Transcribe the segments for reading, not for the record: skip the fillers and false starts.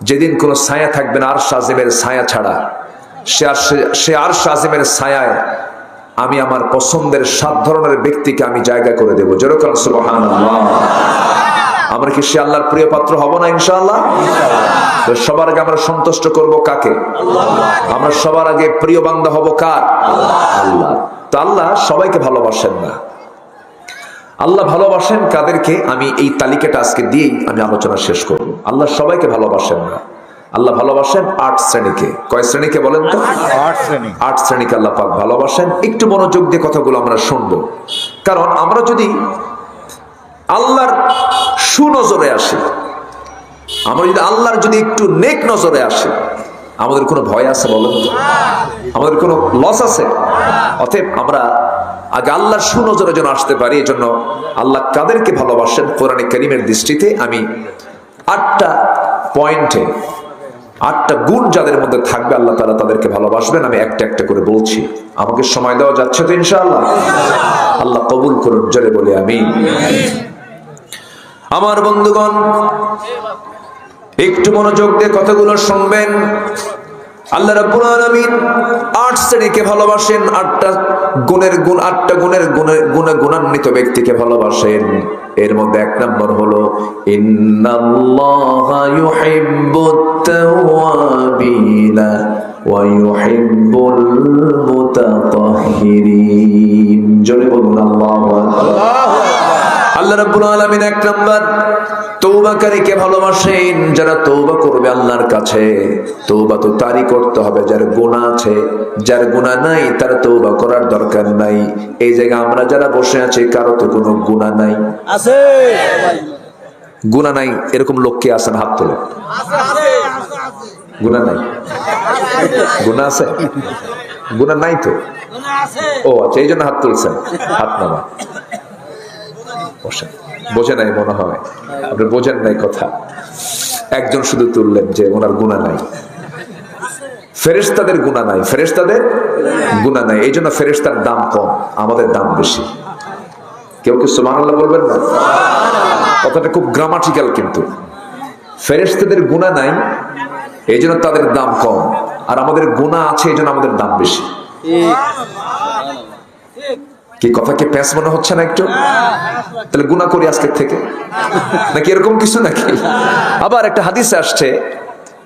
যেদিন কোনো ছায়া থাকবে না আরশ আজিমের ছায়া ছাড়া, সে আরশ আজিমের ছায়ায় আমি আমার পছন্দের 7 ধরনের ব্যক্তিকে আমি জায়গা করে দেবো। যেরকম সুবহানাল্লাহ। আমরা কি সে আল্লাহর প্রিয় পাত্র হব না ইনশাআল্লাহ? তো সবার আগে আমরা সন্তুষ্ট করব কাকে? আমরা সবার আগে প্রিয় বান্দা হব কার? আল্লাহ। তো আল্লাহ সবাইকে ভালোবাসেন না। আল্লাহ ভালোবাসেন কাদেরকে? আমি এই তালিকাটা আজকে দিয়েই আমি আলোচনা শেষ করব। আল্লাহ সবাইকে ভালোবাসেন না। আল্লাহ ভালোবাসেন 8 শ্রেণীকে। কয় শ্রেণীকে বলেন তো? 8 শ্রেণীকে আল্লাহ পাক ভালোবাসেন। একটু মনোযোগ দিয়ে কথাগুলো আমরা শুনবো, কারণ আমরা যদি আল্লাহর সুনজরে আসি, আমরা যদি আল্লাহর যদি একটু নেক নজরে আসি, আমাদের কোনো ভয় আছে বলেন তো? আমাদের কোনো লস আছে? অতএব আমরা আগে আল্লাহর সুনজরে যেন আসতে পারি, এই জন্য আল্লাহ কাদেরকে ভালোবাসেন কোরআনে কারীমের দৃষ্টিতে আমি 8টা পয়েন্টে 8টা গুণ যাদের মধ্যে থাকবে আল্লাহ তাআলা তাদেরকে ভালোবাসবেন, আমি একটা একটা করে বলছি। আমাকে সময় দেওয়া যাচ্ছে তো ইনশাআল্লাহ? আল্লাহ কবুল করুন, জোরে বলে আমিন। আমার বন্ধুগণ, একটু মনোযোগ দিয়ে কথাগুলো শুনবেন। আল্লাহ রাব্বুল আলামিন 8 শ্রেণীকে ভালোবাসেন, 8টা গুণান্বিত ব্যক্তিকে ভালোবাসেন। এর মধ্যে 1 নম্বর হলো ইন্নাল্লাহা ইউহিব্বুত তাওয়াবিনা ওয়া ইউহিব্বুল মুতাতাহহিরিন। জোরে বলুন আল্লাহু আকবার। আল্লাহ রাব্বুল আলামিন 1 নম্বর তওবাকারীকে ভালোবাসেন, যারা তওবা করবে আল্লাহর কাছে। তওবা তো তারই করতে হবে যার গুনাহ আছে, যার গুনাহ নাই তার তওবা করার দরকার নাই। এই জায়গায় আমরা যারা বসে আছি কারো তো কোনো গুনাহ নাই আছে? গুনাহ নাই এরকম লোক কে আছেন? হাত তোলেন। গুনাহ নাই? গুনাহ আছে? গুনাহ নাই তো? ও আচ্ছা, এই জন্য হাত তুলছেন। হাত নামা। বোঝে নাই মনে হয়, আপনি বোঝেন নাই কথা। একজন শুধু তুললেন যে ওনার গুনাহ নাই। ফেরেশতাদের গুনাহ নাই, ফেরেশতাদের গুনাহ নাই, এই জন্য ফেরেশতার দাম কম, আমাদের দাম বেশি। কেউ কি সুবহানাল্লাহ বলবেন না? কথাটা খুব গ্রামাটিক্যাল, কিন্তু ফেরেশতাদের গুনাহ নাই এই জন্য তাদের দাম কম, আর আমাদের গুনাহ আছে এই জন্য আমাদের দাম বেশি। কি কথা কি প্যাঁচ মনে হচ্ছে না একটু? তাহলে গুনাহ করি আজকের থেকে নাকি এরকম কিছু নাকি? আবার একটা হাদিসে আসছে,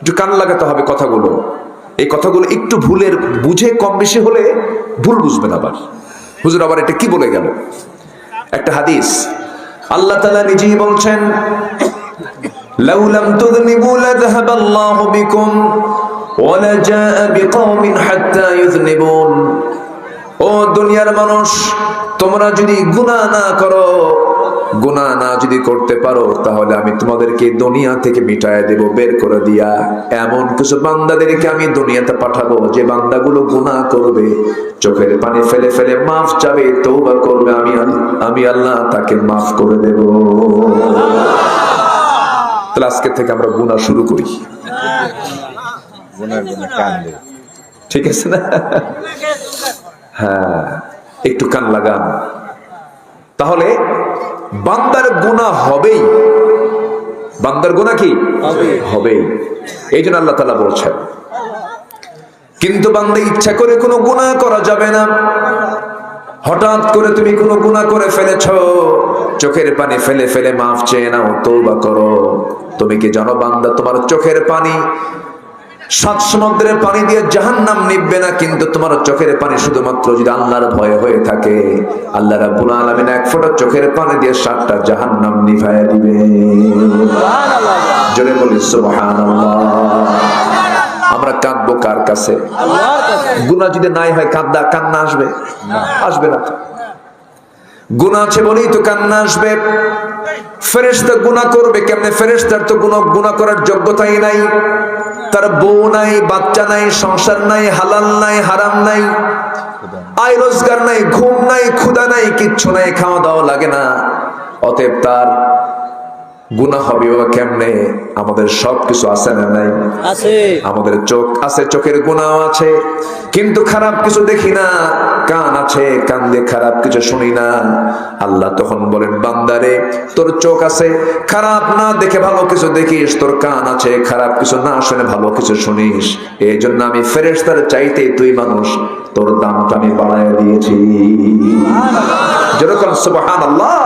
একটু কান লাগাতে হবে কথাগুলো। এই কথাগুলো একটু ভুলের বুঝে কম বেশি হলে ভুল বুঝবেন। আবার হুজুর আবার এটা কি বলে গেল? একটা হাদিস আল্লাহ তাআলা নিজেই বলছেন, লাউ লাম তুযনিবু লাযহাবাল্লাহু বিকুম ওয়া লাজাআ বিকওমিন হাত্তা ইউযনিবুন। ও দুনিয়ার মানুষ, তোমরা যদি গুনাহ না করো, গুনাহ না যদি করতে পারো, তাহলে আমি তোমাদেরকে দুনিয়া থেকে মিটায় দেব, বের করে দিয়া। এমন কিছু বান্দাদেরকে আমি দুনিয়াতে পাঠাবো যে বান্দাগুলো গুনাহ করবে, চোখের পানি ফেলে ফেলে মাফ চাবে, তওবা করবে, আমি আল্লাহ তাকে মাফ করে দেব। তাহলে আজকে থেকে আমরা গুনাহ শুরু করি। গুনার জন্য কান্দে, ঠিক আছে না? হ্যাঁ, একটু কান লাগান, তাহলে বান্দার গুনাহ হবেই। বান্দার গুনাহ কি হবেই, এই জন্য আল্লাহ তাআলা বলছেন। কিন্তু বান্দা ইচ্ছা করে কোনো গুনাহ করা যাবে না। হঠাৎ করে তুমি কোনো গুনাহ করে ফেলেছো, চোখের পানি ফেলে ফেলে মাফ চেয়ে নাও, তওবা করো। তুমি কি জানো বান্দা, তোমার চোখের পানি 7 সমুদ্রের পানি দিয়ে জাহান্নাম নিববে না, কিন্তু তোমার চোখের পানি শুধুমাত্র যদি আল্লাহর ভয় হয়ে থাকে, আল্লাহ রাব্বুল আলামিন 1 ফোঁটা চোখের পানি দিয়ে 7টা জাহান্নাম নিভায়া দিবে। সুবহানাল্লাহ, জোরে বলি সুবহানাল্লাহ। আমরা কাঁদবো কার কাছে? আল্লাহর কাছে। গুনাহ যদি নাই হয় কান্না আসবে? আসবে না। গুনাহ আছে বলেই তো কান্না আসবে। ফেরেশতা গুনাহ করবে কেমনে? ফেরেশতার তো গুনাহ করার যোগ্যতাই নাই। তার বউ নাই, বাচ্চা নাই, সংসার নাই, হালাল নাই, হারাম নাই, আয় রোজগার নাই, ঘুম নাই, ক্ষুধা নাই, কিচ্ছু নাই, খাওয়া দাওয়া লাগে না। অতএব তার গুনাহ হবে কেমনে? আমাদের সবকিছু আছে না নাই? আছে। আমাদের চোখ আছে, চোখের গুনাহ আছে, কিন্তু খারাপ কিছু দেখি না। কান আছে, কান দিয়ে খারাপ কিছু শুনি না। আল্লাহ তখন বলেন, বান্দারে তোর চোখ আছে, খারাপ না দেখে ভালো কিছু দেখিস, তোর কান আছে, খারাপ কিছু না শুনে ভালো কিছু শুনিস, এই জন্য আমি ফেরেশতার চাইতে তুই মানুষ, তোর দামটা আমি বাড়ায় দিয়েছি। যেরকম সুবহানাল্লাহ।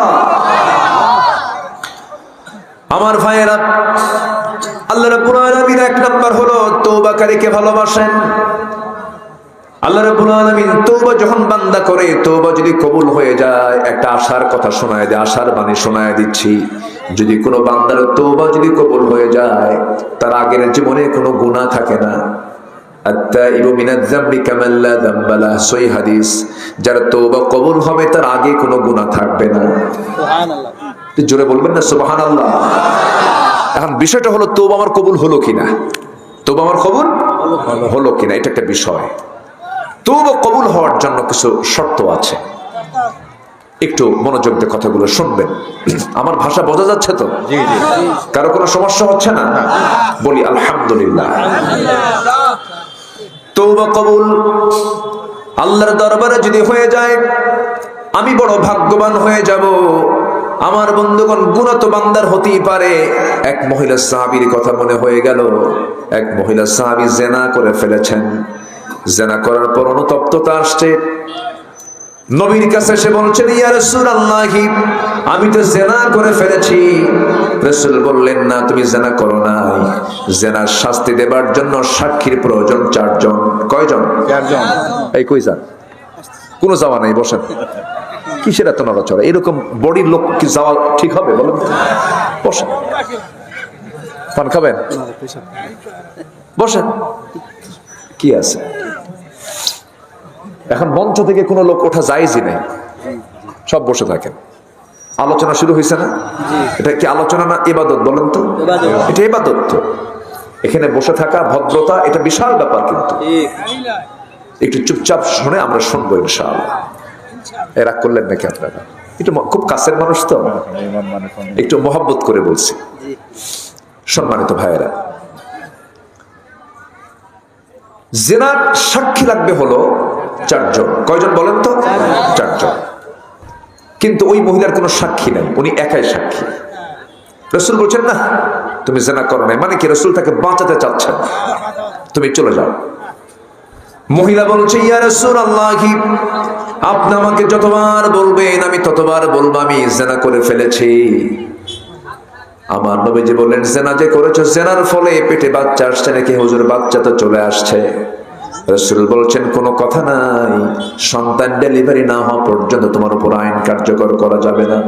আমার ভাইয়েরা, আল্লাহ রাব্বুল আলামিন এক নাম্বার হলো তওবাকারীকে ভালোবাসেন। আল্লাহ রাব্বুল আলামিন তওবা যখন বান্দা করে, তওবা যদি কবুল হয়ে যায়, একটা আশার কথা শোনায় দেয়, আশার বাণী শোনায় দিচ্ছি, যদি কোনো বান্দার তওবা যদি কবুল হয়ে যায়, তার আগের জীবনে কোনো গুনাহ থাকে না। আত-তাইবু মিনাজ যামবি কামান লা যামবা লাহু, সহিহ হাদিস। যার তওবা কবুল হবে তার আগে কোনো গুনাহ থাকবে না। সুবহানাল্লাহ। জোরে বলবেন না সুবহানাল্লাহ। এখন বিষয়টা হলো তওবা আমার কবুল হলো কিনা, তওবা আমার কবুল হলো কিনা, এটা একটা বিষয়। তওবা কবুল হওয়ার জন্য কিছু শর্ত আছে, একটু মনোযোগ দিয়ে কথাগুলো শুনবেন। আমার ভাষা বোঝা যাচ্ছে তো? জি জি। কারো কোনো সমস্যা হচ্ছে না? বলি আলহামদুলিল্লাহ। তওবা কবুল আল্লাহর দরবারে যদি হয়ে যায়, আমি বড় ভাগ্যবান হয়ে যাব। আমার বন্ধুগণ, গুনাহ তো বান্দার হতেই পারে। এক মহিলা সাহাবীর কথা মনে হয়ে গেল। এক মহিলা সাহাবী জিনা করে ফেলেছেন। জিনা করার পর অনুতপ্ততা আসছে, নবীর কাছে এসে বলছেন, ইয়া রাসূলুল্লাহ, আমি তো জিনা করে ফেলেছি। রাসূল বললেন, না, তুমি জিনা করো নাই। জিনার শাস্তি দেবার জন্য সাক্ষীর প্রয়োজন 4 জন। কয়জন? 4 জন। এই কই যান? কোনো যাওয়া নাই, বসেন। কিসের এত নড়াচড়া? এরকম বডির লোক কি যাওয়া ঠিক হবে বলেন? বসেন। পান খাবেন? বসেন। কি আছে? এখন মঞ্চ থেকে কোনো লোক ওঠা জায়েজই নেই, সব বসে থাকেন। আলোচনা শুরু হয়েছে না? এটা কি আলোচনা না ইবাদত বলেন তো? এটা ইবাদত তো। এখানে বসে থাকা, ভদ্রতা, এটা বিশাল ব্যাপার। কিন্তু একটু চুপচাপ শুনে আমরা শুনবো ইনশাআল্লাহ। এরা করলেন নাকি আপনারা? একটু খুব কাছের মানুষ তো, একটু মহব্বত করে বলছি। সম্মানিত ভাইয়েরা, জিনার সাক্ষী লাগবে হলো 4 জন। কয়জন বলেন তো? 4 জন। কিন্তু ওই মহিলার কোনো সাক্ষী নাই, উনি একাই সাক্ষী। রাসূল বলছেন, না, তুমি জিনা করো নাই। মানে কি? রাসূল তাকে বাঁচাতে চাচ্ছেন, তুমি চলে যাও। মহিলা বলছে, ইয়া রাসূলুল্লাহ, আপনি আমাকে যতবার বলবেন আমি ততবার বলবো আমি জিনা করে ফেলেছি। আমার নবীজি বললেন, জিনা যে করেছো, জিনার ফলে পেটে বাচ্চা আসছে নাকি? হুজুর, বাচ্চা তো চলে আসছে। রাসূল বলছেন, কোনো কথা নাই, সন্তান ডেলিভারি না হওয়া পর্যন্ত তোমার উপর আইন কার্যকর করা যাবে না।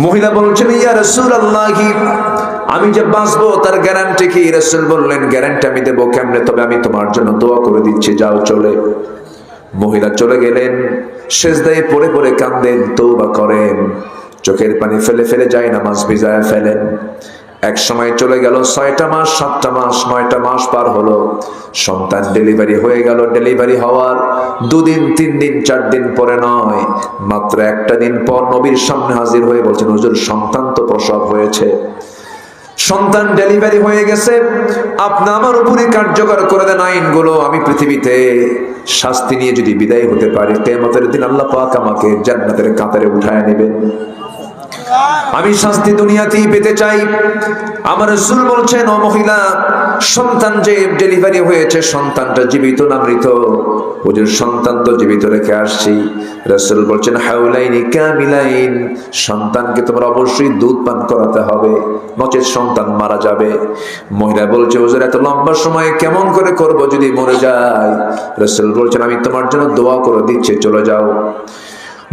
মহিলা বলছেন, ইয়া রাসূলুল্লাহ, আমি যে বাঁচবো তার গ্যারান্টি কি? রাসূল বললেন, গ্যারান্টি আমি দেবো কেমনে? তবে আমি তোমার জন্য দোয়া করে দিচ্ছি, যাও চলে। মহিলা চলে গেলেন, সিজদায় পড়ে পড়ে কাঁদেন, তওবা করেন, চোখের পানি ফেলে ফেলে যায় নামাজ ভিজায় ফেলেন। এক সময় চলে গেল 6টা মাস, 7টা মাস, 9টা মাস পার হলো। সন্তান ডেলিভারি হয়ে গেল। ডেলিভারি হওয়ার 2 দিন, 3 দিন, 4 দিন পরে নয়, মাত্র একটা দিন পর নবীর সামনে হাজির হয়ে বলছেন, হুজুর, সন্তান তো প্রসব হয়েছে, সন্তান ডেলিভারি হয়ে গেছে, আপনি আমার উপরে কার্যকর করে দেন আইনগুলো। আমি পৃথিবীতে শাস্তি নিয়ে যদি বিদায় হতে পারি, কিয়ামতের দিন আল্লাহ পাক আমাকে জান্নাতের কাতারে উঠায় নেবেন। আমি শাস্তি দুনিয়াতেই পেতে চাই। আমার রাসূল বলছেন, ও মহিলা, সন্তান যে ডেলিভারি হয়েছে, সন্তানটা জীবিত না মৃত? হুজুর, সন্তান তো জীবিত রেখে আসছি। রাসূল বলছেন, হাউলাইনি কামিলাইন, সন্তানকে তোমার অবশ্যই দুধ পান করাতে হবে, নচেৎ সন্তান মারা যাবে। মহিলা বলছে, হুজুর, এত লম্বা সময় কেমন করে করব যদি মরে যায়? রাসূল বলছেন, আমি তোমার জন্য দোয়া করে দিচ্ছি, চলে যাও।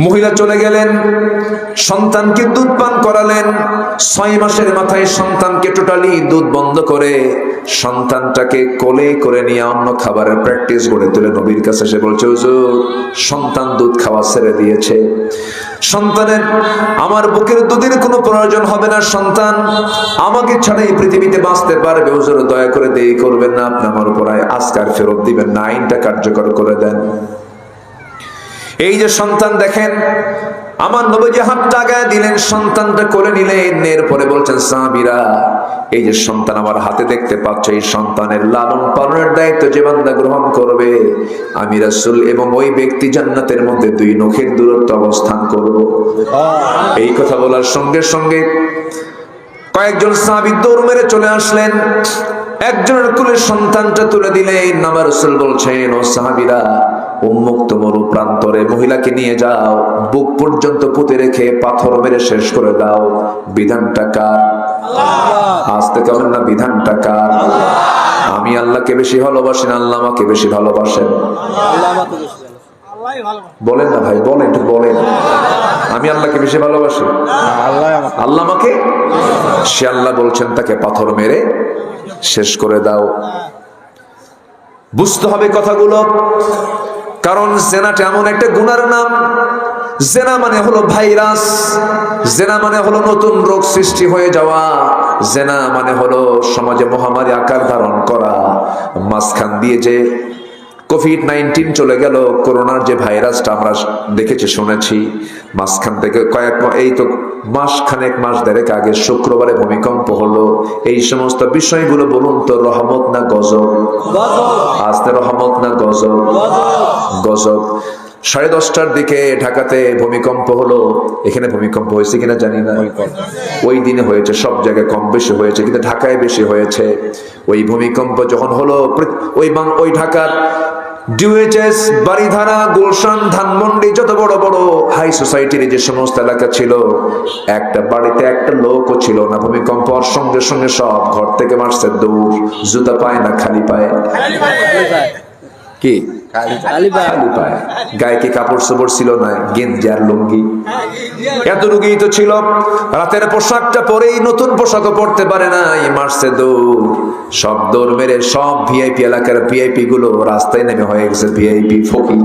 মহিলা চলে গেলেন, সন্তানকে দুধ পান করালেন। 6 মাসের মাথায় সন্তানকে টোটালি দুধ বন্ধ করে সন্তানটাকে কোলে করে নিয়ে অন্য খাবারের প্র্যাকটিস গড়ে তুলে নবীর কাছে এসে বলছে, হুজুর, সন্তান দুধ খাওয়া ছেড়ে দিয়েছে। সন্তানের আমার বুকের দুধের কোনো প্রয়োজন হবে না, সন্তান আমাকে ছাড়া এই পৃথিবীতে বাঁচতে পারবে। হুজুর, দয়া করে দেরি করবেন না, আপনি আমার উপর আজকার ফেরত দিবেন না, আইনটা কার্যকর করে দেন। এই যে সন্তান দেখেন, আমার নবীজি হাতটা আগায় দিলেন, সন্তানটা কোলে নিলেন। এরপরে বলছেন, সাহাবীরা, এই যে সন্তান আমার হাতে দেখতে পাচ্ছ, এই সন্তানের লালন পালনের দায়িত্ব যে বান্দা গ্রহণ করবে, আমি রাসূল এবং ওই ব্যক্তি জান্নাতের মধ্যে 2 নখের দূরত্ব অবস্থান করব। এই কথা বলার সঙ্গে সঙ্গে কয়েকজন সাহাবী দৌড় মেরে চলে আসলেন, একজনের কোলে সন্তানটা তুলে দিলেন। আমার রাসূল বলছেন, ও সাহাবীরা, উন্মুক্ত মরু প্রান্তরে মহিলাকে নিয়ে যাও, বুক পর্যন্ত পুঁতে রেখে পাথর মেরে শেষ করে দাও। বিধানটা কার? আসতে কেমন না, বিধানটা কার? আমি আল্লাহকে বেশি ভালোবাসি না আল্লাহ আমাকে বেশি ভালোবাসেন? বলেন না ভাই, বলেন, একটু বলেন। আমি আল্লাহকে বেশি ভালোবাসি, আল্লাহ আমাকে? সে আল্লাহ বলছেন তাকে পাথর মেরে শেষ করে দাও। বুঝতে হবে কথাগুলো, কারণ জেনাটা এমন একটা গুনার নাম। জেনা মানে হলো ভাইরাস, জেনা মানে হলো নতুন রোগ সৃষ্টি হয়ে যাওয়া, জেনা মানে হলো সমাজে মহামারী আকার ধারণ করা। মাঝখান দিয়ে যে কোভিড-19 চলে গেল, করোনার যে ভাইরাসটা আমরা দেখেছি শুনেছি, মাঝখান থেকে এই তো মাস দেড়েক আগে শুক্রবারে ভূমিকম্প হলো। এই সমস্ত বিষয়গুলো বলুন তো, রহমত না গজব? আস্তে রহমত না গজব? গজব। 10:30টার দিকে ঢাকাতে ভূমিকম্প হলো। এখানে ভূমিকম্প হয়েছে কিনা জানি না, ওই দিনে হয়েছে, সব জায়গায় কম বেশি হয়েছে, কিন্তু ঢাকায় বেশি হয়েছে। ওই ভূমিকম্প যখন হলো, ওই ঢাকার ডিউএইচএস, বাড়িধারা, গুলশান, ধানমন্ডি, যত বড় বড় হাই সোসাইটির যে সমস্ত এলাকা ছিল, একটা বাড়িতে একটা লোকও ছিল না। ভূমিকম্প হওয়ার সঙ্গে সঙ্গে সব ঘর থেকে মারছে দৌড়। জুতা পায় না খালি পায়ে? কি খালি পায়ে? গায়ে কি কাপড় চোপড় ছিল না? গেঞ্জি আর লুঙ্গি, এতটুকুই তো ছিল। রাতের পোশাকটা পরেই নতুন পোশাকও পরতে পারে না, মারছে দৌড়। সব দৌড় মেরে সব ভিআইপি এলাকার ভিআইপি গুলো রাস্তায় নেমে হয়ে গেছে ভিআইপি ফকির।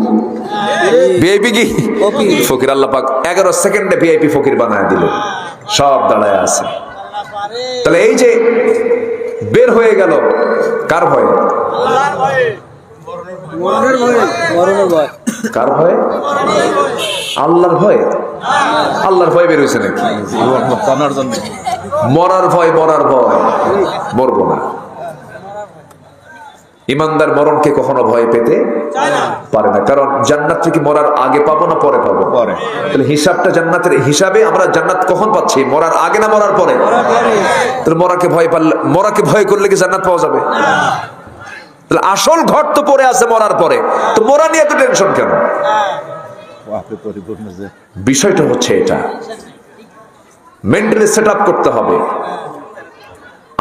ভিআইপি কি ফকির? আল্লাহ পাক 11 সেকেন্ডে ভিআইপি ফকির বানায় দিল, সব দাঁড়ায় আছে। তাহলে এই যে বের হয়ে গেল, কার ভয়ে? কার ভয়ে? আল্লাহর ভয়ে। আল্লাহর ভয় বের হয়েছে নাকি? মরার ভয়, মরার ভয়, মরবো না। ইমানদার মরণকে কখনো ভয় পেতে পারে না, কারণ জান্নাত থেকে মরার আগে পাবো না পরে পাবো? পরে। তাহলে হিসাবটা জান্নাতের হিসাবে আমরা জান্নাত কখন পাচ্ছি? মরার আগে না মরার পরে? তাহলে মরাকে ভয় করলে কি জান্নাত পাওয়া যাবে? তাহলে আসল ঘর তো পড়ে আছে মরার পরে, তো মরা নিয়ে এত টেনশন কেন? বিষয়টা হচ্ছে এটা, মেন্টালি সেট আপ করতে হবে।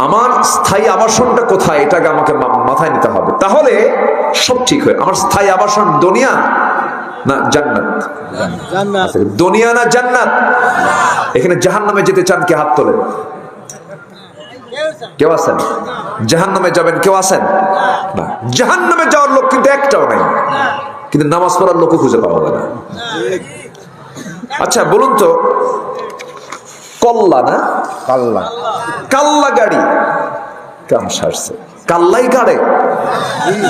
আমার স্থায়ী আবাসনটা কোথায়, এটাকে আমাকে মাথায় নিতে হবে, তাহলে সব ঠিক হয়। আমার স্থায়ী আবাসন দুনিয়া না জান্নাত? দুনিয়া না জান্নাত? এখানে জাহান্নামে যেতে চান কে? হাত তোলেন। কেউ আছেন? জাহান্নামে যাবেন কেউ আছেন? না। জাহান্নামে যাওয়ার লোক কিন্তু একটাও নাই, কিন্তু নামাজ পড়ার লোকও খুঁজে পাওয়া যায় না। আচ্ছা বলুন তো, কল্লা না কাল্লা, কাল্লা গাড়ি কাম সারছে, কাল্লাই গাড়ে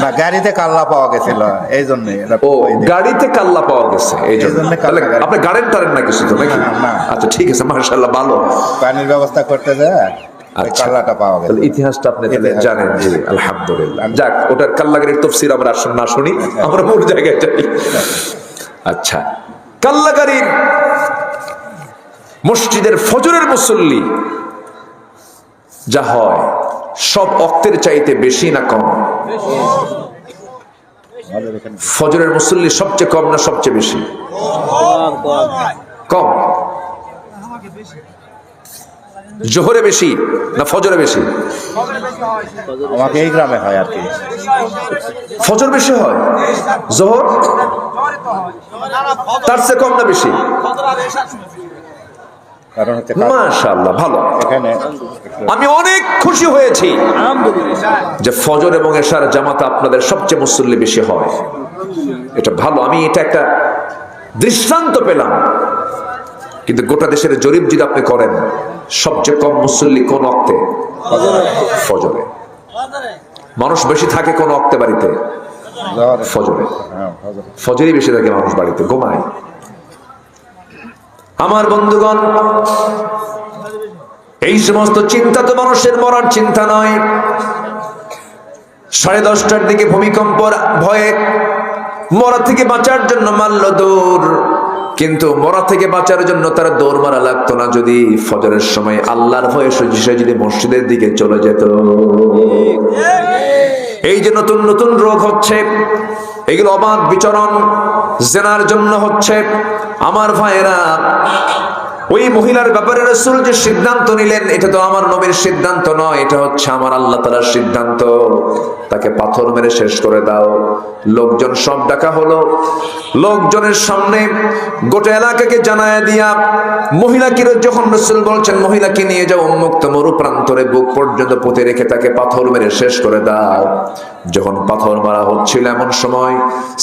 না, গাড়িতে কাল্লা পাওয়া গেছিল, এই জন্য। ও, গাড়িতে কাল্লা পাওয়া গেছে, এই জন্য। আপনি গাড়েন টারেন না কিছু তো নাকি? আচ্ছা ঠিক আছে, মাশাআল্লাহ, ভালো। পানির ব্যবস্থা করতে যায়, কাল্লাটা পাওয়া গেছে। ইতিহাসটা আপনি তাহলে জানেন? জি আলহামদুলিল্লাহ। যাক, ওটার কাল্লাগাড়ির তাফসীর আমরা না শুনি, আমরা মূল জায়গায় যাই। আচ্ছা, কাল্লাগাড়ির মসজিদের ফজরের মুসল্লি যা হয়, সব ওয়াক্তের চাইতে বেশি না কম? ফজরের মুসল্লি সবচেয়ে কম না সবচেয়ে বেশি? কম। জোহরে বেশি না ফজরে বেশি? আমাকে এই গ্রামে হয় আর কি, ফজর বেশি হয়, জোহর তার চেয়ে কম না বেশি? মাশাআল্লাহ, ভালো। আমি অনেক খুশি হয়েছি যে ফজর এবং এশার জামাতে আপনাদের সবচেয়ে মুসল্লি বেশি হয়, এটা ভালো। আমি এটা একটা দৃষ্টান্ত পেলাম। কিন্তু গোটা দেশের জরিপ যদি আপনি করেন, সবচেয়ে কম মুসল্লি কোন ওয়াক্তে? ফজরে। মানুষ বেশি থাকে কোন ওয়াক্তে বাড়িতে? ফজরে। ফজরই বেশি থাকে মানুষ বাড়িতে, ঘুমায়। আমার বন্ধুগণ, এই সমস্ত চিন্তা তো মানুষের মরার চিন্তা নয়। 10:30টার দিকে ভূমিকম্পর ভয়ে মরা থেকে বাঁচার জন্য মারল দৌড়, কিন্তু মরা থেকে বাঁচার জন্য তার দৌড় মারা লাগতো না যদি ফজরের সময় আল্লাহর ভয়ে সে যদি মসজিদের দিকে চলে যেত। এই যে নতুন নতুন রোগ হচ্ছে, এগুলো অবাধ বিচরণ জেনার জন্য হচ্ছে। আমার ভাইয়েরা, ওই মহিলার ব্যাপারে রাসূল যে সিদ্ধান্ত নিলেন, এটা তো আমার নবীর সিদ্ধান্ত নয়, এটা হচ্ছে আমার আল্লাহ তাআলার সিদ্ধান্ত। তাকে পাথর মেরে শেষ করে দাও। লোকজন সব ডাকা হলো, লোকজনের সামনে গোটা এলাকাকে জানায় দিয়া মহিলাকে যখন রাসূল বলছেন মহিলাকে নিয়ে যাও উন্মুক্ত মরু প্রান্তরে, বুক পর্যন্ত পুঁতে রেখে তাকে পাথর মেরে শেষ করে দাও। যখন পাথর মারা হচ্ছিল এমন সময়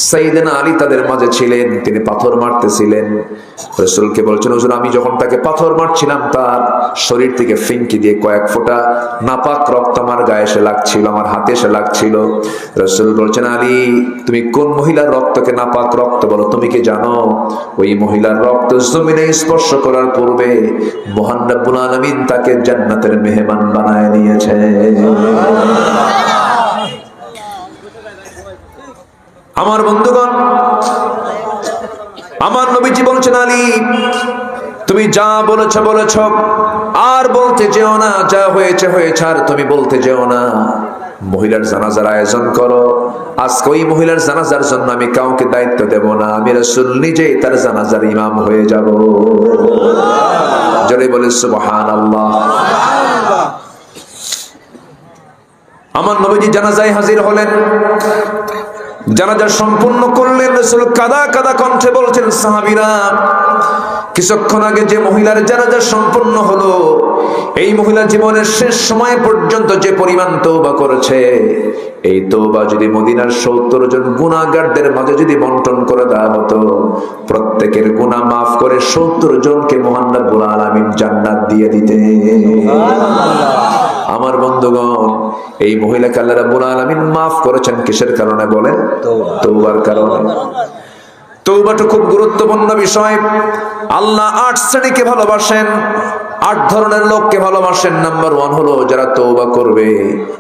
সাইয়েদনা আলী তাদের মাঝে ছিলেন, তিনি পাথর মারতেছিলেন। রাসূলকে বলছেন হুজুর, আমি যখন তাকে পাথর মারছিলাম তার শরীর থেকে ফিনকি দিয়ে কয়েক ফোঁটা নাপাক রক্ত আমার গায়ে এসে লাগছিল, আমার হাতে এসে লাগছিল। রাসূল বলছেন আলী, তুমি কোন মহিলার রক্তকে নাপাক রক্ত বলো? তুমি কি জানো ওই মহিলার রক্ত জমিনে স্পর্শ করার পূর্বে মহান রব্বুল আলামিন তাকে জান্নাতের মেহমান বানায় নিয়েছে। আমার বন্ধুগণ, আমার নবীজি বলছেন আলী, তুমি যা বলেছ বলেছ, আর বলতে যেও না, যা হয়েছে হয়েছে, আর তুমি বলতে যেও না। মহিলার জানাজার আয়োজন করো। আজকে ওই মহিলার জানাজার জন্য আমি কাউকে দায়িত্ব দেব না, আমি রাসূল নিজেই তার জানাজার ইমাম হয়ে যাব। জোরে বলে সুবহানাল্লাহ। আমার নবীজি জানাজায় হাজির হলেন, জানাজা সম্পূর্ণ করলেন। রাসূল কাদা কাদা কণ্ঠে বলছেন সাহাবীরা, কিছুক্ষণ আগে যে মহিলার জানাজা সম্পূর্ণ হলো, এই মহিলা জীবনের শেষ সময় পর্যন্ত যে পরিমাণ তওবা করেছে, এই তওবা যদি মদিনার 70 জন গুনাহগারদের মাঝে যদি বন্টন করে দেওয়া হতো, প্রত্যেকের গুনাহ মাফ করে 70 জনকে মহান রব্বুল আলামিন জান্নাত দিয়ে দিতেন। আমার বন্ধুগণ, এই মহিলাকে আল্লাহ রাব্বুল আলামিন মাফ করেছেন কিসের কারণে বলেন? তওবার কারণে। তওবাটা খুব গুরুত্বপূর্ণ বিষয়। আল্লাহ 8 শ্রেণীকে ভালোবাসেন, 8 ধরনের লোককে ভালোবাসেন। নাম্বার 1 হলো যারা তওবা করবে।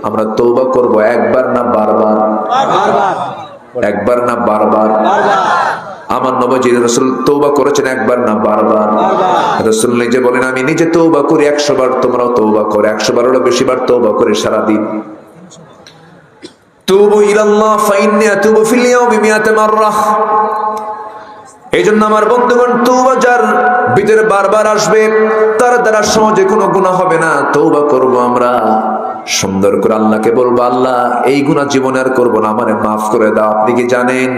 আমরা তওবা করব একবার না বারবার? একবার না বারবার? আমার নবী রাসূল তওবা করেছেন একবার না বারবার? রাসূল নিজে বলেন, আমি নিজে তওবা করি 100 বার, তোমরাও তওবা করো 100 বারেরও বেশি বার তওবা করে সারা দিন। তুবু ইলাল্লাহ ফাইন্নী আতুবু ফিল ইয়াউমি 100 মাররা। এই জন্য আমার বন্ধুগণ, তওবা যার ভিতরে বারবার আসবে তার দ্বারা সহজে কোনো গুনাহ হবে না। তওবা করব আমরা, সুন্দর করে আল্লাহকে বলবো, আল্লাহ এই গুনাহ জীবনে আর করবো না, আমারে মাফ করে দাও। আপনি কি জানেন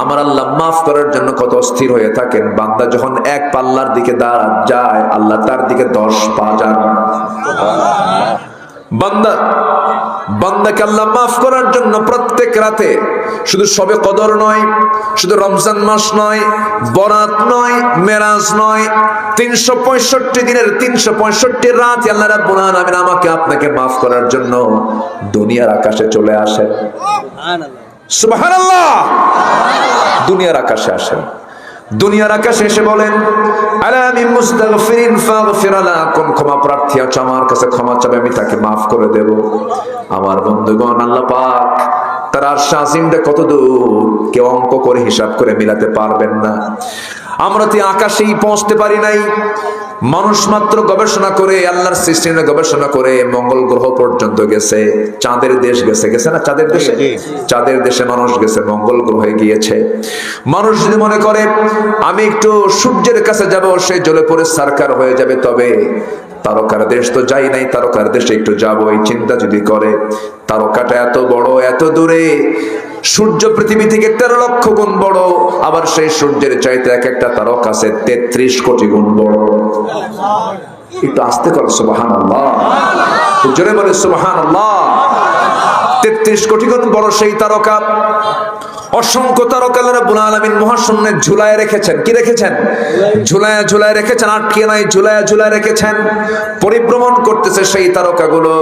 আমার আল্লাহ মাফ করার জন্য কত অস্থির হয়ে থাকেন? বান্দা যখন এক পাল্লার দিকে যায়, আল্লাহ তার দিকে 10 পা যান। বান্দাকে আল্লাহ মাফ করার জন্য প্রত্যেক রাতে, শুধু শবে কদর নয়, শুধু রমজান মাস নয়, বরাত নয়, মেরাজ নয়, 365 দিনের 365 রাত আল্লাহ রাব্বুল আলামিন আমাকে আপনাকে মাফ করার জন্য দুনিয়ার আকাশে চলে আসেন। সুবহানাল্লাহ। দুনিয়ার আকাশে আসেন। দুনিয়ার আকাশে এসে বলেন, আলা মিন মুস্তাগফিরিন ফাগফির লাকুম, ক্ষমা প্রার্থী আছে আমার কাছে ক্ষমা চাবে, আমি তাকে মাফ করে দেব। আমার বন্ধুগণ, আল্লাহ পাক তার আরশ আজিমটা কত দূর কেউ অঙ্ক করে হিসাব করে মিলাতে পারবেন না। আমরা তো আকাশেই পৌঁছতে পারি নাই। মানুষ মাত্র গবেষণা করে, আল্লাহর সিস্টেমে গবেষণা করে মঙ্গল গ্রহ পর্যন্ত গেছে, চাঁদের দেশ গেছে না? চাঁদের দেশে, চাঁদের দেশে মানুষ গেছে, মঙ্গল গ্রহে গিয়েছে। মানুষ যদি মনে করে আমি একটু সূর্যের কাছে যাব, সে জ্বলে পড়ে সারকার হয়ে যাবে, তবে তারকার দেশ তো যাই নাই, তারকার দেশে একটু যাবো, এই চিন্তা যদি করে, তারকাটা এত বড়, এত দূরে, সূর্য পৃথিবী থেকে 13 লক্ষ গুণ বড়, আবার সেই সূর্যের চাইতে এক একটা তারকা আছে 33 কোটি গুণ বড়। একটু আস্তে করো সুবহানাল্লাহ, জোরে বলে সুবহানাল্লাহ। 33 কোটি গুণ বড় সেই তারকা, অসংখ্য তারকা আল্লাহ রাব্বুল আলামিন মহাশূন্যে ঝুলায় রেখেছেন। কি রেখেছেন? ঝুলায় ঝুলায় রেখেছেন, আটকে নাই, ঝুলায় ঝুলায় রেখেছেন। পরিভ্রমণ করতেছে সেই তারকাগুলো।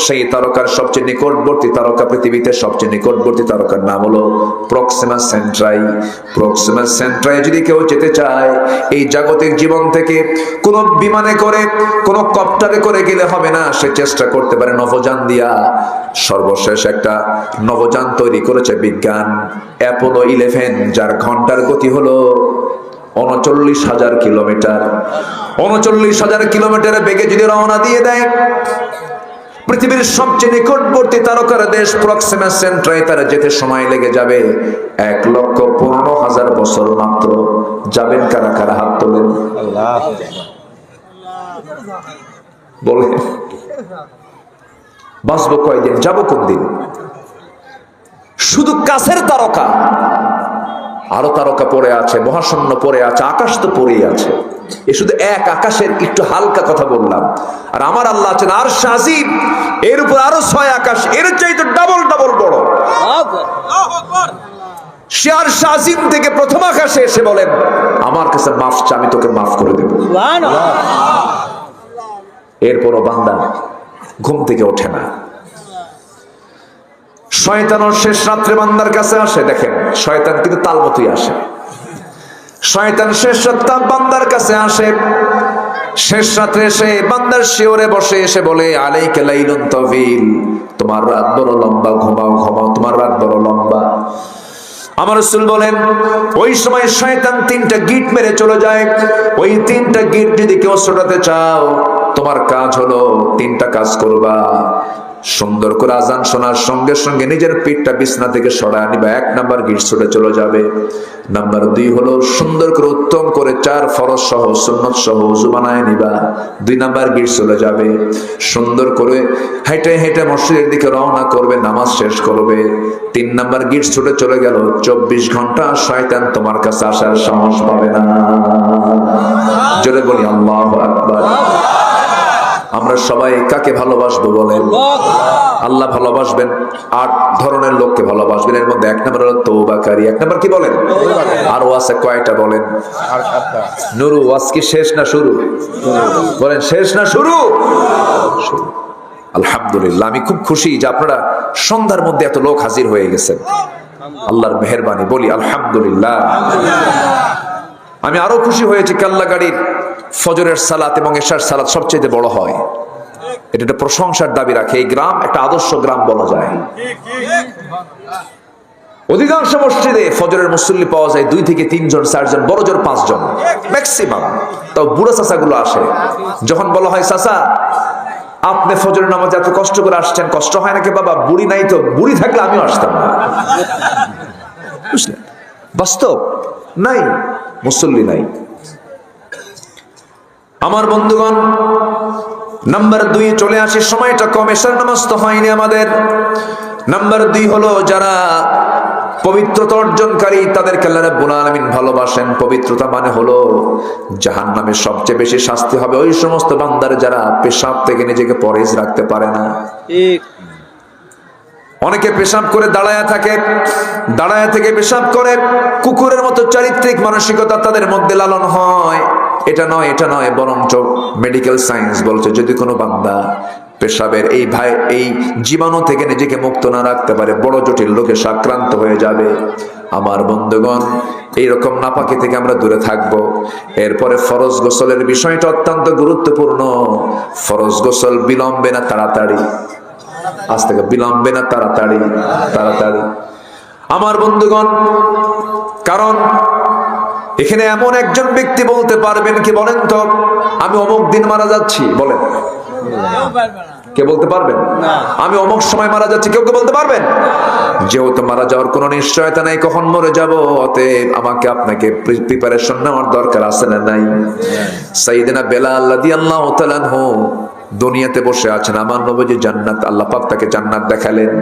সেই তারকার সবচেয়ে নিকটবর্তী তারকা, পৃথিবীতে সবচেয়ে নিকটবর্তী তারকার নাম হলো প্রক্সিমা সেন্ট্রাই। প্রক্সিমা সেন্ট্রাই যদি কেউ যেতে চায়, এই জাগতিক জীবন থেকে কোনো বিমানে করে, কোনো কপ্টারে করে গেলে হবে না, সে চেষ্টা করতে পারে নভোযান দিয়া। সর্বশেষ একটা নভোযান তৈরি করেছে বিজ্ঞান, অ্যাপোলো 11, যার ঘন্টার গতি হলো 39,000 কিলোমিটার। 39,000 কিলোমিটারের বেগে যদি রওনা দিয়ে দেয়, পৃথিবীর সবচেয়ে নিকটবর্তী তারকার দেশ প্রক্সিমা সেন্ট্রাই তারা যেতে সময় লেগে যাবে 1,15,000 বছর মাত্র। যাবেন কারা কারা? হাত তোলেন। বলে বাঁচবো কয়দিন, যাবো কোন দিন? শুধু কাছের তারকা, আরো তারকা পড়ে আছে, মহাশূন্য পড়ে আছে, আকাশ তো পড়েই আছে। এ শুধু এক আকাশের একটু হালকা কথা বললাম। আর আমার আল্লাহ আছেন আরশ আজিম, এর উপর আরো 6 আকাশ, এর চাইতে ডাবল ডাবল বড়। সে আরশ আজিম থেকে প্রথম আকাশে এসে বলেন, আমার কাছে মাফ চা, আমি তোকে মাফ করে দেব। এরপরও বান্দা ঘুম থেকে ওঠে না। শয়তানও শেষ রাত্রে বান্দার কাছে আসে। দেখেন, শয়তান কিন্তু তাল মতোই আসে। শয়তান শেষ রাত্রে বান্দার কাছে আসে। শেষ রাত্রে এসে বান্দার শিওরে বসে এসে বলে, আলাইকা লাইলুন তাওয়িল, তোমার রাত বড় লম্বা, ঘুমাও ঘুমাও, তোমার রাত বড় লম্বা। আমার রাসূল বলেন, ওই সময় শয়তান 3টা গিট মেরে চলে যায়। ওই 3টা গিট যদি কেউ ছোটাতে চাও, তোমার কাজ হলো 3টা কাজ করবা। সুন্দর করে আজান শোনার সঙ্গে সঙ্গে নিজের পিঠটা বিছনা থেকে সরায় নিবা, 1 নাম্বার গিট ছুটে চলে যাবে। নাম্বার 2 হলো সুন্দর করে উত্তম করে 4 ফরজ সহ সুন্নত সহ ওযু বানায় নিবা, 2 নাম্বার গিট চলে যাবে। সুন্দর করে হেঁটে হেঁটে মসজিদের দিকে রওনা করবে, নামাজ শেষ করবে, 3 নাম্বার গিট ছুটে চলে গেল। 24 ঘন্টা শয়তান তোমার কাছে আসার সাহস পাবে না। জোরে বলি আল্লাহু আকবার। আমরা সবাই কাকে ভালোবাসবো বলেন? আল্লাহ ভালোবাসবেন। 8 ধরনের লোককে ভালোবাসবেন। এর মধ্যে 1 নম্বর হলো তওবাকারী। 1 নম্বর কি বলেন? আর ওয়াসে কয়টা বলেন? নুরু ওয়াজ কি শেষ না শুরু? বলেন শেষ না শুরু? শুরু। আলহামদুলিল্লাহ, আমি খুব খুশি যে আপনারা সন্ধ্যার মধ্যে এত লোক হাজির হয়ে গেছেন। আল্লাহর মেহেরবানি, বলি আলহামদুলিল্লাহ। আমি আরো খুশি হয়েছি কাল্লাগাড়ির ফজরের সালাত এবং এশার সালাত সবচেয়ে বড় হয়। এটা একটা প্রশংসার দাবি রাখে। এই গ্রাম একটা আদর্শ গ্রাম বলা যায়। অধিকাংশ মসজিদে ফজরের মুসল্লি পাওয়া যায় 2 থেকে 3 জন, 4 জন, বড় জোর 5 জন ম্যাক্সিমাম। তাও বুড়া চাচা গুলো আসে। যখন বলা হয়, চাচা আপনি ফজরের নামাজে এত কষ্ট করে আসছেন, কষ্ট হয় নাকি বাবা? বুড়ি নাই তো, বুড়ি থাকলে আমিও আসতাম না। বুঝলেন? বাস্তব নাই, মুসল্লি নাই। আমার বন্ধুগণ, নাম্বার 2 চলে আসি, সময়টা কম, এশার নামাজ তো হয়নি আমাদের। নাম্বার 2 হলো যারা পবিত্রতা অর্জনকারী, তাদেরকে আল্লাহ রাব্বুল আলামিন ভালোবাসেন। পবিত্রতা মানে হলো জাহান্নামে সবচেয়ে বেশি শাস্তি হবে ওই সমস্ত বান্দার যারা পেশাব থেকে নিজেকে পরহেজ রাখতে পারে না। অনেকে পেশাব করে দাঁড়ায়া থাকে, দাঁড়ায়া থেকে পেশাব করে, কুকুরের মতো চারিত্রিক মানসিকতা তাদের মধ্যে লালন হয়। এটা নয়, এটা নয়, বরঞ্চ মেডিকেল সায়েন্স বলছে যদি কোনো বান্দা পেশাবের এই জীবাণু থেকে নিজেকে মুক্ত না রাখতে পারে, বড় জটিল রোগে আক্রান্ত হয়ে যাবে। আমার বন্ধুগণ, এইরকম নাপাকি থেকে আমরা দূরে থাকব। এরপরে ফরজ গোসলের বিষয়টা অত্যন্ত গুরুত্বপূর্ণ। ফরজ গোসল বিলম্বে না তাড়াতাড়ি? আজ থেকে বিলম্বে না তাড়াতাড়ি? তাড়াতাড়ি। আমার বন্ধুগণ, কারণ এখানে এমন একজন ব্যক্তি বলতে পারবেন কি বলেন তো, আমি অমুক দিন মারা যাচ্ছি? বলেন, কে বলতে পারবেন? আমি অমুক সময় মারা যাচ্ছি, কেউ কে বলতে পারবেন? যেহেতু মারা যাওয়ার কোনো নিশ্চয়তা নাই কখন মরে যাব, অতএব আমাকে আপনাকে প্রিপারেশন নেওয়ার দরকার আছে না নাই? সাইয়েদনা বেলাল রাদিয়াল্লাহু তাআলা আনহু দুনিয়াতে বসে আছেন, আমার নবীজি জান্নাত, আল্লাহ পাক তাকে জান্নাত দেখালেন।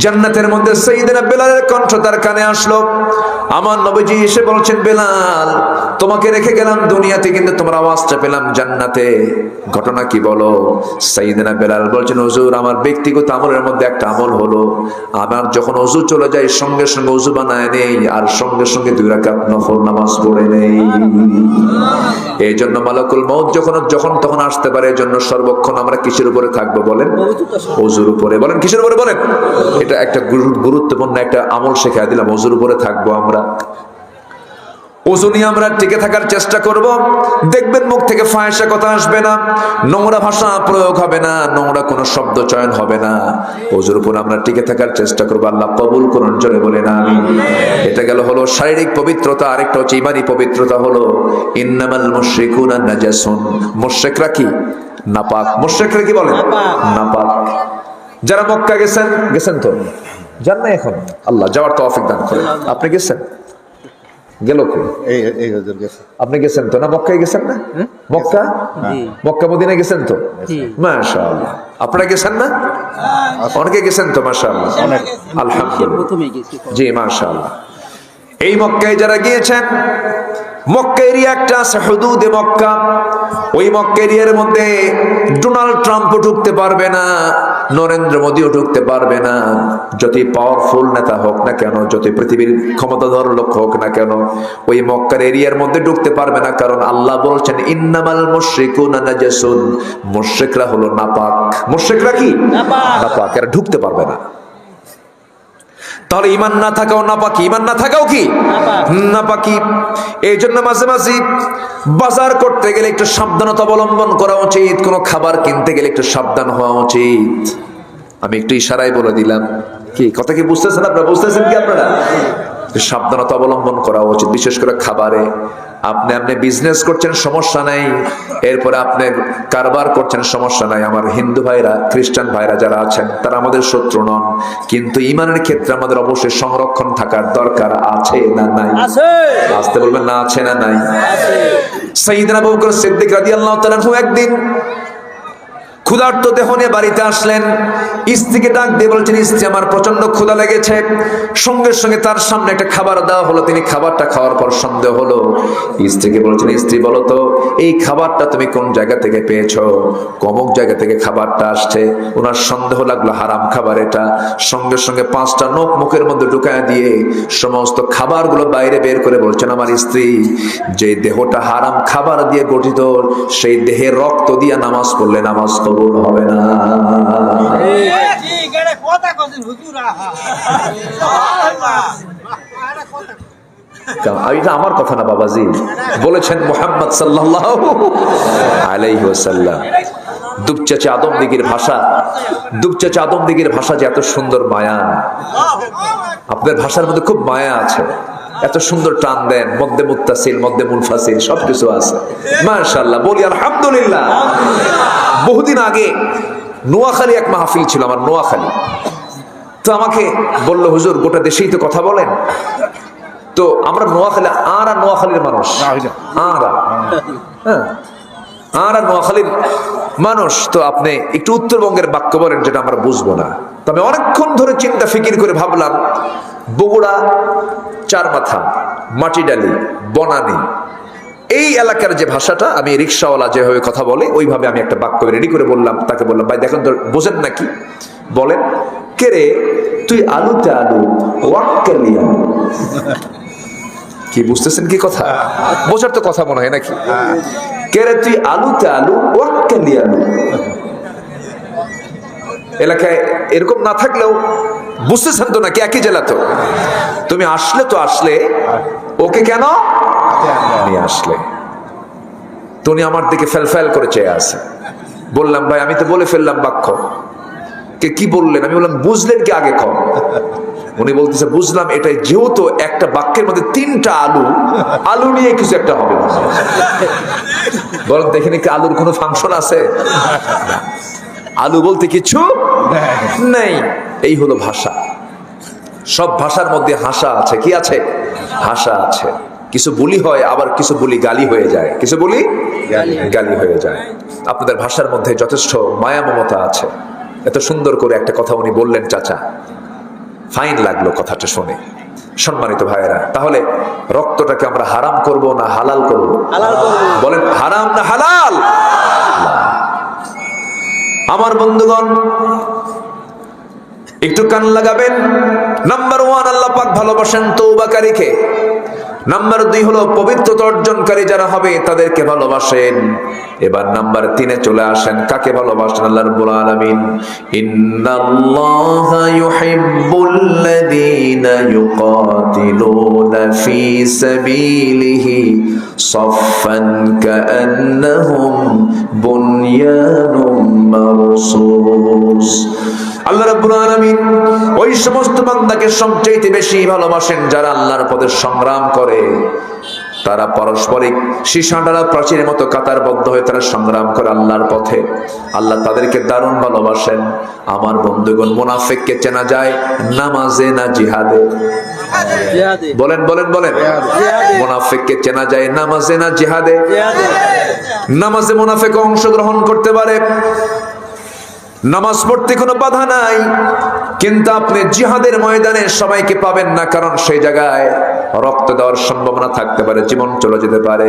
জান্নাতের মধ্যে সাইয়েদনা বেলালের কণ্ঠ তার কানে আসলো। আমার নবীজি এসে বলছেন, বেলাল তোমাকে রেখে গেলাম দুনিয়াতে, কিন্তু তোমার আওয়াজটা পেলাম জান্নাতে, ঘটনা কি বলো? সাইয়েদনা বেলাল বলছেন, হুজুর আমার ব্যক্তিগত আমলের মধ্যে একটা আমল হলো, আমার যখন ওযু চলে যায় সঙ্গে সঙ্গে ওযু বানায় নেই, আর সঙ্গে সঙ্গে 2 রাকাত নফল নামাজ পড়ে নেই। এই জন্য মালাকুল মউত যখন তখন আসতে পারে, এই জন্য সর্বক্ষণ আমরা কিসের উপরে থাকবো বলেন? ওযুর উপরে। বলেন কিসের উপরে বলেন? এটা একটা গুরুত্বপূর্ণ একটা আমল শেখায় দিলাম, ওযুর উপরে থাকবো আমরা। ওযু নিয়ে আমরা টিকে থাকার চেষ্টা করব। দেখবেন মুখ থেকে ফাহিশা কথা আসবে না, নোংরা ভাষা প্রয়োগ হবে না, নোংরা কোনো শব্দ চয়ন হবে না। ওযুর উপর আমরা টিকে থাকার চেষ্টা করব। আল্লাহ কবুল করুন, জোরে বলেন আমিন। এটা হলো শারীরিক পবিত্রতা। আরেকটা হচ্ছে ঈমানি পবিত্রতা, হলো ইন্নামাল মুশরিকুনা নাজাসুন। মুশরিকরা কি? নাপাক। মুশরিকরা কি বলেন? নাপাক। যারা মক্কা গেছেন তো যান না এখন? আল্লাহ যাওয়ার তৌফিক দান করেন। আপনি গেছেন? গেল কে? এই হুজুর গেছে। আপনি গেছেন তো না? মক্কায় গেছেন না? মক্কা মদিনা গেছেন তো? মাশাআল্লাহ। আপনারা গেছেন না? অনেকে গেছেন তো? মাশাআল্লাহ, আলহামদুলিল্লাহ। জি মাশাআল্লাহ। এই মক্কায় যারা গিয়েছেন, মক্কা এরিয়া একটা আছে, হুদুদে মক্কা। ওই মক্কা এরিয়ার মধ্যে ডোনাল্ড ট্রাম্পও ঢুকতে পারবে না, নরেন্দ্র মোদীও ঢুকতে পারবে না। যতই পাওয়ারফুল নেতা হোক না কেন, যতই পৃথিবীর ক্ষমতাধর লোক হোক না কেন, ওই মক্কার এরিয়ার মধ্যে ঢুকতে পারবে না। কারণ আল্লাহ বলছেন, ইন্নামাল মুশরিকুনা নাজাসুন। মুশরিকরা হলো নাপাক। মুশরিকরা কি? নাপাক। এরা ঢুকতে পারবে না। তাহলে ঈমান না থাকাও নাপাকি, ঈমান না থাকাও কি? নাপাকি। এই জন্য মাঝে মাঝে বাজার করতে গেলে একটু সাবধানতা অবলম্বন করা উচিত, কোনো খাবার কিনতে গেলে একটু সাবধান হওয়া উচিত। আমি একটু ইশারায় বলে দিলাম, কি কথা কি বুঝতেছেন আপনারা? বুঝতেছেন কি আপনারা? সাবধানতা অবলম্বন করা উচিত, বিশেষ করে খাবারে। আপনি বিজনেস করছেন, সমস্যা নাই, এরপরে আপনি কারবার করছেন, সমস্যা নাই। আমার হিন্দু ভাইরা, খ্রিস্টান ভাইরা যারা আছেন, তারা আমাদের শত্রু নন, কিন্তু ঈমানের ক্ষেত্রে আমাদের অবশ্যই সংরক্ষণ থাকার দরকার আছে না নাই? আসতে বলবেন না, আছে না নাই? সাইয়েদনা আবু বকর সিদ্দিক রাদিয়াল্লাহু তাআলা একদিন ক্ষুধার্ত দেহ নিয়ে বাড়িতে আসলেন। স্ত্রীকে ডাক দিয়ে বলছেন, স্ত্রী আমার প্রচন্ড ক্ষুধা লেগেছে। সঙ্গে সঙ্গে তার সামনে একটা খাবার দেওয়া হলো। তিনি খাবারটা খাওয়ার পর সন্দেহ হলো। স্ত্রীকে বলছেন, স্ত্রী বলো তো এই খাবারটা তুমি কোন জায়গা থেকে পেয়েছো? অমুক জায়গা থেকে খাবারটা আসছে। ওনার সন্দেহ লাগলো হারাম খাবার এটা। সঙ্গে সঙ্গে 5টা নখ মুখের মধ্যে ঢুকায় দিয়ে সমস্ত খাবারগুলো বাইরে বের করে বলছেন, আমার স্ত্রী, যে দেহটা হারাম খাবার দিয়ে গঠিত, সেই দেহের রক্ত দিয়ে নামাজ পড়লে নামাজ কবুল হবে না। এটা আমার কথা না বাবাজি, বলেছেন মুহাম্মদ সাল্লাল্লাহু আলাইহি ওয়াসাল্লাম। দুপচাচা আদমদিগির ভাষা, দুপচাচা আদমদিগির ভাষা যে এত সুন্দর মায়া। আপনার ভাষার মধ্যে খুব মায়া আছে, এত সুন্দর টান দেন, মধ্যে মুত্তাসিল, মধ্যে মুনফাসিল, সবকিছু আছে। মাশাআল্লাহ, বলি আলহামদুলিল্লাহ। বহুদিন আগে নোয়াখালী এক মাহফিল ছিল আমার, নোয়াখালী। তো আমাকে বললো, হুজুর গোটা দেশেই তো কথা বলেন, তো আমরা নোয়াখালী, আর নোয়াখালীর মানুষ, আর নোয়াখালীর মানুষ, তো আপনি একটু উত্তরবঙ্গের বাক্য বলেন যেটা আমরা বুঝবো না। তবে অনেকক্ষণ ধরে চিন্তা ফিকির করে ভাবলাম, বগুড়া, চারমাথা, মাটিডালি, বনানী, এই এলাকার যে ভাষাটা, আমি রিক্সাওয়ালা যেভাবে কথা বলে ওইভাবে আমি একটা বাক্য রেডি করে বললাম। তাকে বললাম, ভাই দেখেন তো বোঝেন নাকি? বলেন, কে রে তুই আলুতে আলু ওয়াক্কালিয়া। কি বুঝতেছেন কি কথা? বোঝার তো কথা মনে হয় নাকি? কে রে তুই আলুতে আলু ওয়াক্কালিয়া। এলাকায় এরকম না থাকলেও বুঝতেছেন তো নাকি? একই জেলা তো। তুমি আসলে তো আসলে, ওকে কেন নিয়ে আসলে? তো উনি আমার দিকে ফেল করে চেয়ে আছে। বললাম, ভাই আমি তো বলে ফেললাম বাক্য। কে কি বললেন? আমি বললাম, বুঝলেন কি আগে কম। উনি বলতেছে, বুঝলাম এটাই, যেহেতু একটা বাক্যের মধ্যে 3টা আলু, আলু নিয়ে কিছু একটা হবে। বলেন দেখেনি কি আলুর কোনো ফাংশন আছে? আলু বলতে কিছু নেই। এই হলো ভাষা। সব ভাষার মধ্যে হাসা আছে। কি আছে? হাসা আছে। কিছু বুলি হয়, আবার কিছু বুলি গালি হয়ে যায়। কিছু বুলি গালি হয়ে যায়। আপনাদের ভাষার মধ্যে যথেষ্ট মায়া মমতা আছে। এত সুন্দর করে একটা কথা উনি বললেন, চাচা ফাইন লাগলো কথাটা শুনে। সম্মানিত ভাইয়েরা, তাহলে রক্তটাকে আমরা হারাম করব না হালাল করব? বলেন হারাম না হালাল? আমার বন্ধুগণ একটু কান লাগাবেন। নাম্বার 1, আল্লাহ পাক ভালোবাসেন তওবাকারীকে। নাম্বার 2 হলো পবিত্রতা অর্জনকারী যারা হবে তাদেরকে ভালোবাসেন। এবার নাম্বার 3-এ চলে আসেন, কাকে ভালোবাসেন? আল্লাহ রাব্বুল আলামিন ইন্নাল্লাহা ইউহিব্বুল্লাযীনা ইউকাতিলুনা ফী সাবিলিহি সাফফান কাআন্নাহুম বুনয়ানুম মারসুস। আল্লাহ রাব্বুল আলামিন ওই সমস্ত বান্দাকে সবচেয়ে বেশি ভালোবাসেন যারা আল্লাহর পথে সংগ্রাম করে। তারা পারস্পরিক সীসাডালা প্রাচীরের মতো কাতারবদ্ধ হয়ে তারা সংগ্রাম করে আল্লাহর পথে। আল্লাহ তাদেরকে দারুণ ভালোবাসেন। আমার বন্ধুগণ, মুনাফিককে চেনা যায় নামাজে না জিহাদে? বলেন বলেন বলেন। মুনাফিককে চেনা যায় নামাজে না জিহাদে? নামাজে মুনাফিক অংশগ্রহণ করতে পারে, নামাজ পড়তে কোনো বাধা নাই, কিন্তু আপনি জিহাদের ময়দানে সবাইকে পাবেন না, কারণ সেই জায়গায় রক্ত দেওয়ার সম্ভাবনা থাকতে পারে, জীবন চলে যেতে পারে।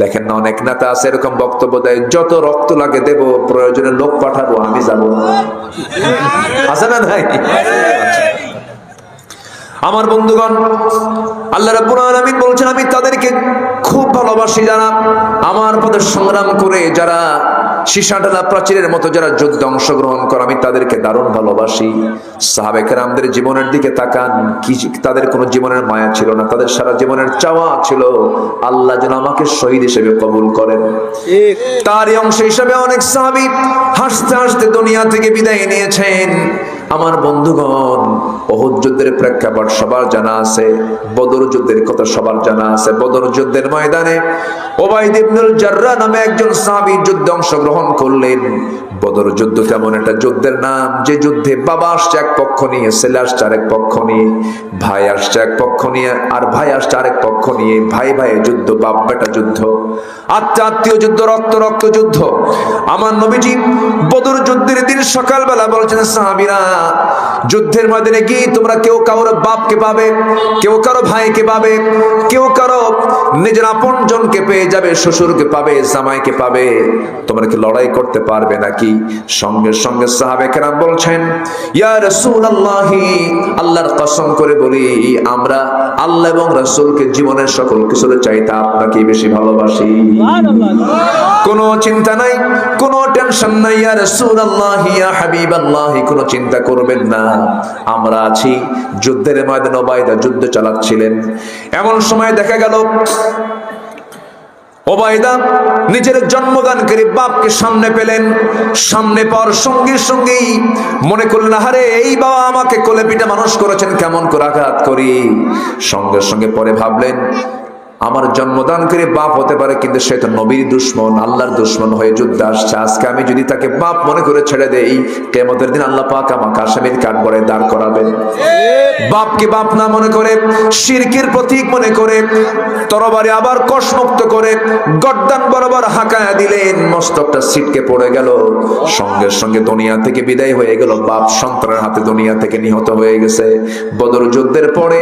দেখেন না, অনেক নেতা আছে এরকম বক্তব্য দেয়, যত রক্ত লাগে দেব, প্রয়োজনে লোক পাঠাবো, আমি যাব। আছে না নাই? আমার বন্ধুগণ, আল্লাহ রাব্বুল আলামিন বলছেন আমি তাদেরকে খুব ভালোবাসি যারা আমার পথে সংগ্রাম করে, যারা সীসাডালা প্রাচীরের মতো যারা যুদ্ধে অংশগ্রহণ করে, আমি তাদেরকে দারুণ ভালোবাসি। সাহাবে কেরামদের জীবনের দিকে তাকান, কি তাদের কোনো জীবনের মায়া ছিল না, তাদের সারা জীবনের চাওয়া ছিল আল্লাহ যেন আমাকে শহীদ হিসেবে কবুল করেন। তারই অংশ হিসেবে অনেক সাহাবী হাসতে হাসতে দুনিয়া থেকে বিদায় নিয়েছেন। আমার বন্ধুগণ, উহুদ যুদ্ধের প্রেক্ষাপট সবার জানা আছে, বদর যুদ্ধের কথা সবার জানা আছে। বদর যুদ্ধের ময়দানে উবাইদ ইবনুল জাররাহ নামে একজন সাহাবী যুদ্ধে অংশগ্রহণ করলেন। বদর যুদ্ধ কেমন একটা যুদ্ধের নাম, যে যুদ্ধে বাবা আসছে এক পক্ষ নিয়ে, ছেলে আসছে আরেক পক্ষ নিয়ে, ভাই আসছে এক পক্ষ নিয়ে আর ভাই আসছে আরেক পক্ষ নিয়ে, ভাই ভাইয়ের যুদ্ধ, বাপ বেটা যুদ্ধ, আত্মীয় যুদ্ধ, রক্ত রক্ত যুদ্ধ। আমার নবীজি বদর যুদ্ধের দিন সকালবেলা বলছেন, সাহাবীরা যুদ্ধের ময়দানে গিয়ে তোমরা কেউ কারো বাপকে পাবে, কেউ কারো ভাইকে পাবে, কেউ কারো নিজের আপনজনকে পেয়ে যাবে, শ্বশুরকে পাবে, জামাইকে পাবে, তোমরা কি লড়াই করতে পারবে নাকি? সঙ্গে সঙ্গে সাহাবে কেরাম বলছেন, ইয়া রাসূলুল্লাহ, আল্লাহর কসম করে বলি আমরা আল্লাহ এবং রাসূলকে জীবনের সকল কিছুর চাইতে আপনাকে বেশি ভালোবাসি। কোনো চিন্তা নাই, কোনো টেনশন নাই, ইয়া রাসূলুল্লাহ, ইয়া হাবিবাল্লাহ, কোনো চিন্তা করবেন না, আমরা আছি। যুদ্ধের ময়দানে উবাইদা যুদ্ধ চালাচ্ছিলেন। এমন সময় দেখা গেল উবাইদা নিজের জন্মদানকারী বাপকে সামনে পেলেন। সামনে পাওয়ার সঙ্গে সঙ্গেই মনে করলেন, আরে এই বাবা আমাকে কোলে পিঠে মানুষ করেছেন, কেমন করে আঘাত করি। সঙ্গে সঙ্গে পরে ভাবলেন, আমার জন্মদানকারী বাপ হতে পারে, কিন্তু সে তো নবীর দুশমন, আল্লাহর দুশমন হয়ে যুদ্ধে আসছে। আজকে আমি যদি তাকে বাপ মনে করে ছেড়ে দেই, কিয়ামতের দিন আল্লাহ পাক আমাকে আসামির কাঠগড়ায় দাঁড় করাবেন। বাপকে বাপ না মনে করে, শিরকের প্রতীক মনে করে, তরবারি আবার কষমুক্ত করে গর্দান বরাবর হাঁকায়া দিলেন, মস্তকটা ছিটকে পড়ে গেল। সঙ্গে সঙ্গে দুনিয়া থেকে বিদায় হয়ে গেল। বাপ সন্তানের হাতে দুনিয়া থেকে নিহত হয়ে গেছে। বদর যুদ্ধের পরে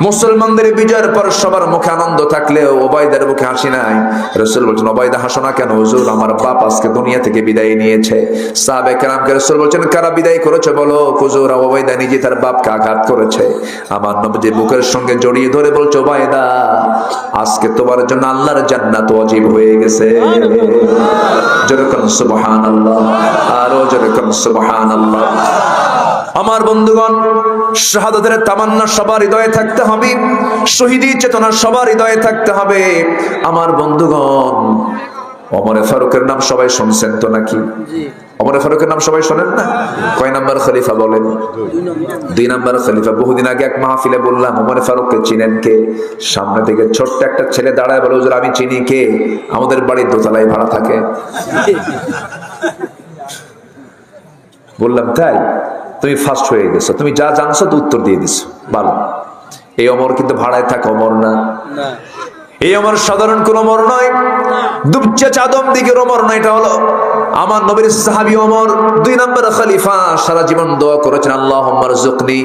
মুসলমানদের বিজয়ের পর সবার মুখে আনন্দ থাকলেও উবাইদার মুখে হাসি নাই। রাসূল বলছেন, উবাইদা হাসো না কেন? হুজুর, আমার বাপ আজকে দুনিয়া থেকে বিদায় নিয়েছে। সাহাবে কেরামকে রাসূল বলছেন, কারা বিদায় করেছে বলো? হুজুর, উবাইদা নিজে তার বাপকে আঘাত করেছে। আমার নবীজি বুকের সঙ্গে জড়িয়ে ধরে বলছে, উবাইদা, আজকে তোমার জন্য আল্লাহর জান্নাত ওয়াজিব হয়ে গেছে। জোরে কোন সুবহানাল্লাহ, আরো জোরে কোন সুবহানাল্লাহ। আমার বন্ধুগণ, শাহাদাতের তামান্না সবার হৃদয়ে থাকতে হবে, শহীদি চেতনা সবার হৃদয়ে থাকতে হবে। আমার বন্ধুগণ, ওমরে ফারুকের নাম সবাই শুনছেন তো নাকি? ওমরে ফারুকের নাম সবাই শোনেন না? কয় নাম্বার খলিফা বলেন? 2 নাম্বার খলিফা। বহুদিন আগে এক মাহফিলে বললাম, ওমরে ফারুককে চিনেন কে? সামনে থেকে ছোট্ট একটা ছেলে দাঁড়ায় বলে, হুজুর আমি চিনি। কে? আমাদের বাড়ির দোতলায় ভাড়া থাকে। বললাম, তাই? তুমি ফার্স্ট হয়ে গেছো, তুমি যা জানছো তো উত্তর দিয়ে দিছো, ভালো। এই ওমর কিন্তু ভাড়ায় থাকা ওমর না। এই ওমর সাধারণ কোন ওমর নয়, দুবচে চাদম দিকের ওমর নয়। এটা হলো আমার নবীর সাহাবী ওমর 2 নম্বর খলিফা সারা জীবন দোয়া করেছেন, আল্লাহুম্মা রযুকনি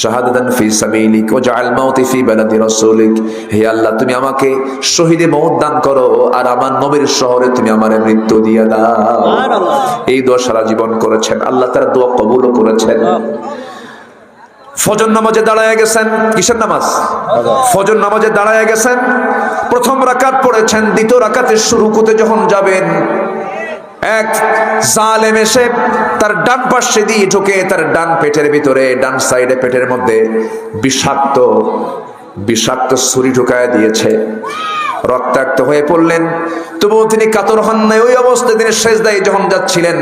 শাহাদাতান ফি সাবিলিক ওয়াজআল মাউতি ফি বালাদি রাসূলিক। হে আল্লাহ, তুমি আমাকে শহীদে মওত দান করো আর আমার নবীর শহরে তুমি আমারে মৃত্যু দিয়ে দাও। এই দোয়া সারা জীবন করেছেন, আল্লাহ তার দোয়া কবুলও করেছেন। ফজর নামাজে দাঁড়ায় গেছেন। কিসের নামাজ? ফজর নামাজে দাঁড়ায় গেছেন। প্রথম রাকাত পড়েছেন, দ্বিতীয় রাকাতের রুকুতে যখন যাবেন, এক জালেম এসে তার ডান পাশে দিয়ে ঢুকে তার ডান পেটের ভিতরে, ডান সাইডে পেটের মধ্যে বিষাক্ত ছুরি ঢুকায় দিয়েছে। রক্তাক্ত হয়ে পড়লেন, তবুও তিনি কাতর হন নাই। ওই অবস্থায় তিনি সেজদায় যখন যাচ্ছিলেন,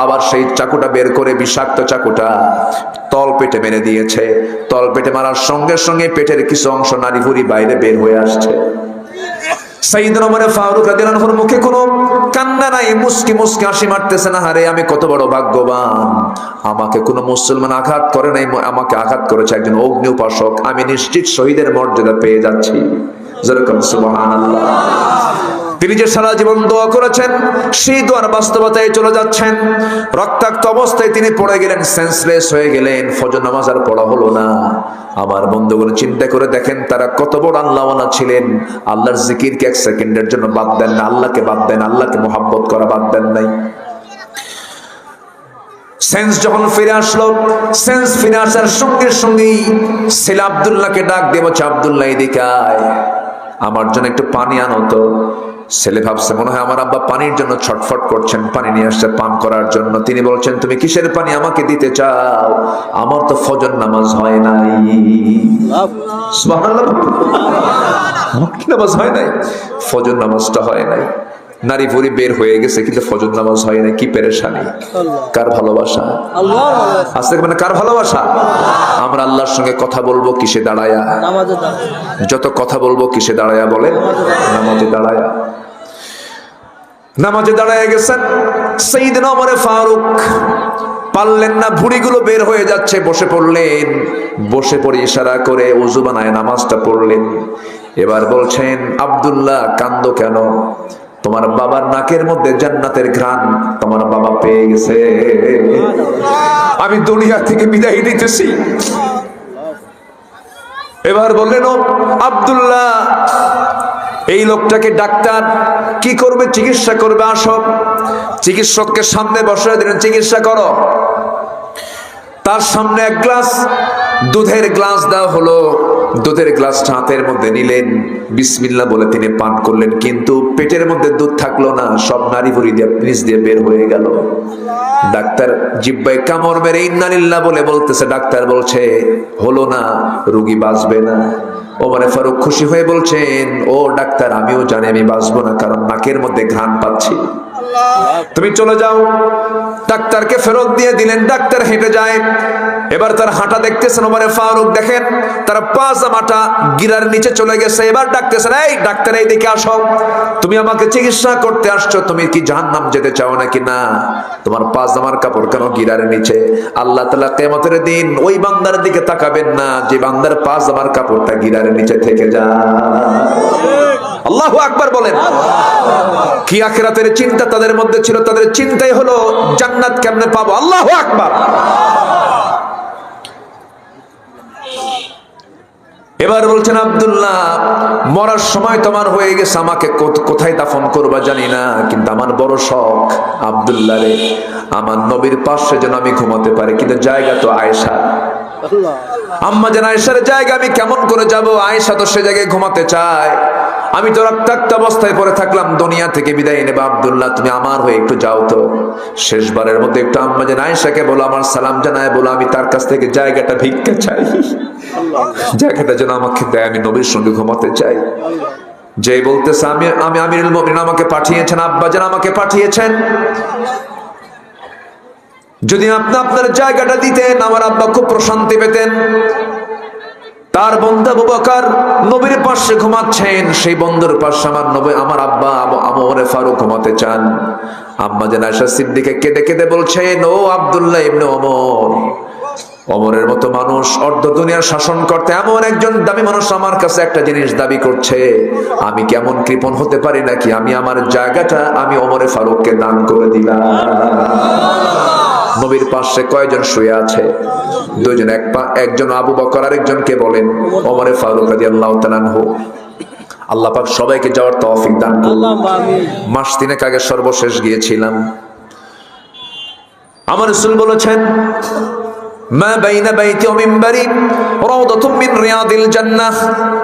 আবার সেই চাকুটা বের করে বিষাক্ত চাকুটা তল পেটে মেরে দিয়েছে। তল পেটে মারার সঙ্গে সঙ্গে পেটের কিছু অংশ নাড়ি ভুড়ি বাইরে বের হয়ে আসছে। সাইয়েদনা ওমর ফারুক রাদিয়াল্লাহু আনহুর মুখে কোনো কান্না নাই, মুস্কি মুস্কি হাসি মারতেছে না। হারে আমি কত বড় ভাগ্যবান, আমাকে কোনো মুসলমান আঘাত করে নাই, আমাকে আঘাত করেছে একজন অগ্নি উপাসক। আমি নিশ্চিত শহীদের মর্যাদা পেয়ে যাচ্ছি। যেরকম সুবহানাল্লাহ। তিনি যে সারা জীবন দোয়া করেছেন, সেই দোয়ার বাস্তবতায় চলে যাচ্ছেন। রক্তাক্ত অবস্থায় তিনি পড়ে গেলেন, সেন্সলেস হয়ে গেলেন। ফজর নামাজ আর পড়া হলো না। আমার বন্ধুগণ, চিন্তা করে দেখেন তারা কত বড় আল্লাহওয়ালা ছিলেন। আল্লাহর জিকিরকে এক সেকেন্ডের জন্য বাদ দেন না, আল্লাহকে বাদ দেন, আল্লাহকে মোহাব্বত করা বাদ দেন নাই। সেন্স যখন ফিরে আসলো, সেন্স ফিরে আসার সঙ্গে সঙ্গেই ছেলে আব্দুল্লাহকে ডাক দিয়ে বলছে, আব্দুল্লাহ এদিকে আয়, আমার জন্য একটু পানি আনো তো। ছেলে ভাবছে মনে হয় আমার আব্বা পানির জন্য ছটফট করছেন, পানি নিয়ে আসছে পান করার জন্য। তিনি বলছেন, তুমি কিসের পানি আমাকে দিতে চাও? আমার তো ফজর নামাজ হয় নাই। সুবহানাল্লাহ। আমার কি নামাজ হয় নাই? ফজর নামাজটা হয় নাই। নারী ভুরি বের হয়ে গেছে কিন্তু ফজর নামাজ হয় নাই। কি পেরেশানি! কার ভালোবাসা? আজকে মানে কার ভালোবাসা? আমরা আল্লাহর সঙ্গে কথা বলবো কিসে দাঁড়ায়া? যত কথা বলবো কিসে দাঁড়ায়া বলে? নামাজে দাঁড়ায়া। নামাজে দাঁড়ায় গেছেন সাইয়েদনা ওমর ফারুক। পারলেন না, ভুঁড়িগুলো বের হয়ে যাচ্ছে, বসে পড়লেন। বসে পড়ে ইশারা করে ওযু বানায় নামাজটা পড়লেন। এবার বলছেন, আব্দুল্লাহ কান্দো কেন? তোমার বাবার নাকের মধ্যে জান্নাতের ঘ্রাণ তোমার বাবা পেয়ে গেছে। আমি দুনিয়া থেকে বিদায় নিতেছি। এবার বললেন, ও আব্দুল্লাহ, এই লোকটাকে ডাক্তার কি করবে? চিকিৎসা করবে, আসো। চিকিৎসককে সামনে বসিয়ে দিলেন, চিকিৎসা করো। তার সামনে এক গ্লাস দুধের গ্লাস দেওয়া হলো। দুধের গ্লাসটা হাতের মধ্যে নিলেন, বিসমিল্লাহ বলে তিনি পান করলেন। কিন্তু পেটের মধ্যে দুধ থাকলো না, সব নাড়ি ভুড়ি দিয়ে নিচ দিয়ে বের হয়ে গেল। ডাক্তার জিহ্বায় কামড় মেরে ইন্নালিল্লাহ বলে বলতেছে, ডাক্তার বলছে হলো না, রোগী বাঁচবে না। ওমর ফারুক খুশি হয়ে বলছেন, ও ডাক্তার, আমিও জানি আমি বাঁচবো না, কারণ নাকের মধ্যে ঘ্রাণ পাচ্ছি। তুমি চলে যাও। ডাক্তারকে ফেরত দিয়ে দিলেন। ডাক্তার হেঁটে যায়। এবার তার হাঁটা দেখতেছেন ওমর ফারুক, দেখেন তার পাজামাটা গিরার নিচে চলে গেছে। এবার ডাকতেছেন, এই ডাক্তার এইদিকে আসো, তুমি আমাকে চিকিৎসা করতে আসছো, তুমি কি জাহান্নাম যেতে চাও নাকি? না, তোমার পাজামার কাপড় কেন গিরার নিচে? আল্লাহ তাআলা কিয়ামতের দিন ওই বান্দার দিকে তাকাবেন না যে বান্দার পাজামার কাপড়টা গিরার নিচে থেকে যায়। আল্লাহু আকবার বলেন। কি আখিরাতের চিন্তা তাদের মধ্যে ছিল! তাদের চিন্তাই হলো জান্নাত কেমনে পাবো। আল্লাহু আকবার। এবার বলছেন, আব্দুল্লাহ, মরার সময় তোমার হয়ে গেছে, আমাকে কোথায় দাফন করবা জানি না, কিন্তু আমার বড় শখ আব্দুল্লাহ রে আমার নবীর পাশে যেন আমি ঘুমাতে পারি। কিন্তু জায়গা তো আয়েশা, আম্মা জান আয়েশার জায়গা আমি কেমন করে যাব? আয়েশা তো সে জায়গায় ঘুমাতে চায়। আমি তো রক্তাক্ত অবস্থায় পড়ে থাকলাম, দুনিয়া থেকে বিদায় নেবা। আব্দুল্লাহ, তুমি আমার হয়ে একটু যাও তো, শেষবারের মধ্যে একটু আম্মা জান আয়েশাকে বলো, আমার সালাম জানায় বলো, আমি তার কাছ থেকে জায়গাটা ভিক্ষা চাই, জায়গাটা যেন আমাকে দেয়, আমি নবীর সঙ্গে ঘুমাতে চাই। যে বলতেছে, আমি আমিরুল মুমিনিন আমাকে পাঠিয়েছেন, আব্বা জান আমাকে পাঠিয়েছেন, যদি আপনি আপনার জায়গাটা দিতেন আমার আব্বা খুব প্রশান্তি পেতেন। তার বন্ধু আবু বকর নবীর পাশে ঘুমাচ্ছেন, সেই বন্ধুর পাশে আমার আব্বা ওমর ফারুক ঘুমাতে চান। আম্মা জান আয়েশা সিদ্দিকা কেঁদে কেঁদে বলছেন, ও আব্দুল্লাহ ইবনে ওমর, ওমরের মতো মানুষ অর্ধ দুনিয়ার শাসন করতে এমন একজন দামি মানুষ আমার কাছে একটা জিনিস দাবি করছে, আমি কেমন কৃপণ হতে পারি নাকি আমি আমার জায়গাটা আমি ওমরে ফারুককে দান করে দিলাম। নবীর পাশে কয়জন শুয়ে আছে? দুইজন। একজন আবু বকর, আরেকজনকে বলেন ওমরে ফারুক রাদিয়াল্লাহু তাআলা আনহু। আল্লাহ পাক সবাইকে যাওয়ার তৌফিক দান করুন। মাস তিনেক আগে সর্বশেষ গিয়েছিলাম। আমার রাসূল বলেছেন, মা বাইনা বাইতি ওয়া মিম্বারি রাউদাতুম মিন রিয়াদিল জান্নাহ,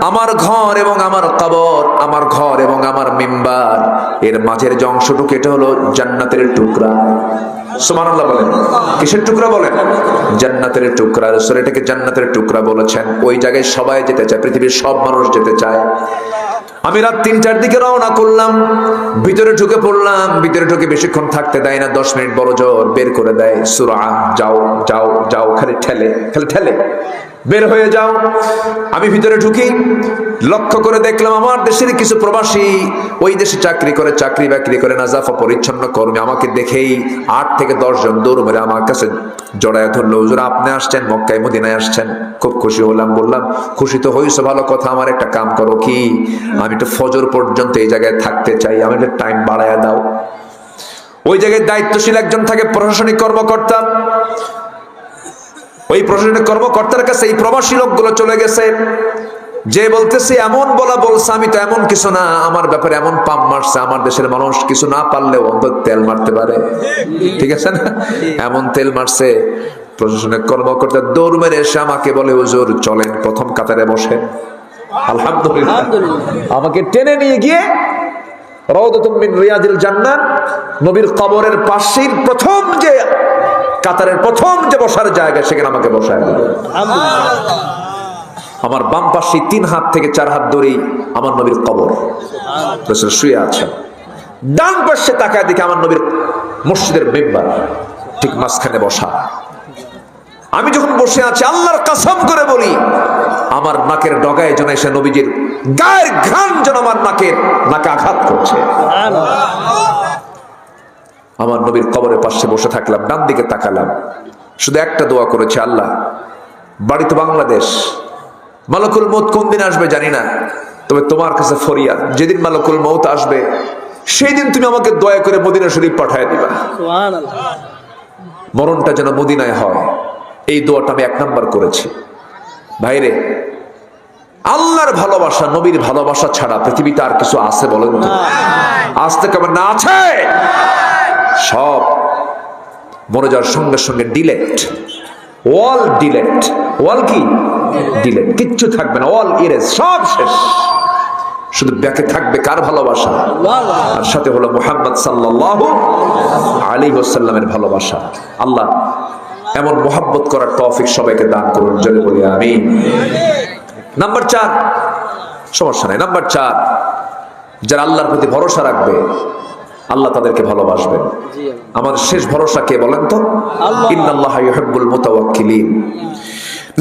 আমার ঘর এবং আমার কবর, আমার ঘর এবং আমার মিম্বার এর মাঝের যে অংশটুকু এটা হলো জান্নাতের টুকরা। সুবহানাল্লাহ বলেন। কিসের টুকরা বলেন? জান্নাতের টুকরা। রাসূল এটাকে জান্নাতের টুকরা বলেছেন। ওই জায়গায় সবাই যেতে চায়, পৃথিবীর সব মানুষ যেতে চায়। আমি রাত 3টার দিকে রওনা করলাম, ভিতরে ঢুকে পড়লাম। ভিতরে ঢুকে বেশিক্ষণ থাকতে দেয় না, 10 মিনিট বড় জোর বের করে দেয়। সুরা যাও যাও যাও, খালি ঠেলে বের হয়ে যাও। আমি ভিতরে ঢুকি, লক্ষ্য করে দেখলাম আমার দেশের কিছু প্রবাসী ওই দেশে চাকরি বাকরি করে নাজাফা পরিচ্ছন্ন কর্মী। আমাকে দেখেই 8 থেকে 10 জন দৌড় মেরে আমার কাছে জড়ায় ধরলো, হুজুর আপনি আসছেন, মক্কায় মদিনায় আসছেন। খুব খুশি হলাম। বললাম খুশি তো হইছো, ভালো কথা, আমার একটা কাম করো। কি? আমি একটু ফজর পর্যন্ত এই জায়গায় থাকতে চাই, আমি একটু টাইম বাড়ায়া দাও। ওই জায়গায় দায়িত্বশীল একজন থাকে, প্রশাসনিক কর্মকর্তা। ওই প্রশাসনিক কর্মকর্তার কাছে এই প্রবাসী লোকগুলো চলে গেছে, যে বলতেছে এমন বলছে, আমি তো এমন কিছু না, আমার ব্যাপারে এমন পাম মারছে, আমার দেশের মানুষ কিছু না পারলেও অন্তত তেল মারতে পারে, ঠিক আছে না? এমন তেল মারছে। প্রশাসনিক কর্মকর্তা দৌড় মেরে এসে আমাকে বলে, হুজুর চলেন প্রথম কাতারে বসেন। আলহামদুলিল্লাহ, আমাকে টেনে নিয়ে গিয়ে রাউদাতুম মিন রিয়াদিল জান্নাহ, নবীর কবরের পাশের প্রথম যে কাতারের প্রথম যে বসার জায়গা, সেখানে আমাকে বসায় দিল। আমার বাম পাশে 3 হাত থেকে 4 হাত দূরেই আমার নবীর কবর, রাসূল শুয়ে আছেন। ডান পাশে তাকায় দেখে আমার নবীর মসজিদের মিম্বার, ঠিক মাঝখানে বসা। আমি যখন বসে আছি, আল্লাহর কসম করে বলি, আমার নাকের ডগায় যেন এসে নবীজির গায়ের ঘ্রাণ যেন আমার নাকে আঘাত করছে। আমার নবীর কবরের পাশে বসে থাকলাম, ডান দিকে তাকালাম, শুধু একটা দোয়া করেছে, আল্লাহ বাড়ি তো বাংলাদেশ, মালাকুল মউত কোন দিন আসবে জানি না, তবে তোমার কাছে ফরিয়াদ, যেদিন মালাকুল মউত আসবে সেই দিন তুমি আমাকে দয়া করে মদিনা শরীফ পাঠিয়ে দিবা। মরণটা যেন মদিনায় হয়, এই দোয়াটা আমি 1 নাম্বার করেছি। ভাইরে, আল্লাহর ভালোবাসা, নবীর ভালোবাসা ছাড়া পৃথিবীতে আর কিছু আছে বলেন তো? আজ থেকে আমার না আছে, সব মরে যাওয়ার সঙ্গে সঙ্গে ডিলেট, অল ডিলেট। অল কি? ডিলেট। কিচ্ছু থাকবে না, অল ইরেজ, সব শেষ। শুধু ব্যাকে থাকবে কার ভালোবাসা? আর সাথে হলো মুহাম্মদ সাল্লাল্লাহু আলাইহি ওয়াসাল্লামের ভালোবাসা। আল্লাহ এমন মোহাব্বত করার তৌফিক সবাইকে দান করুন, জোরে বলি আমিন। নাম্বার 4, সমস্যা নাই। নাম্বার 4, যারা আল্লাহর প্রতি ভরসা রাখবে, আল্লাহ তাদেরকে ভালোবাসবেন। আমার শেষ ভরসা কে বলেন তো? ইন্নাল্লাহা ইউহিব্বুল মুতাওয়াক্কিলিন।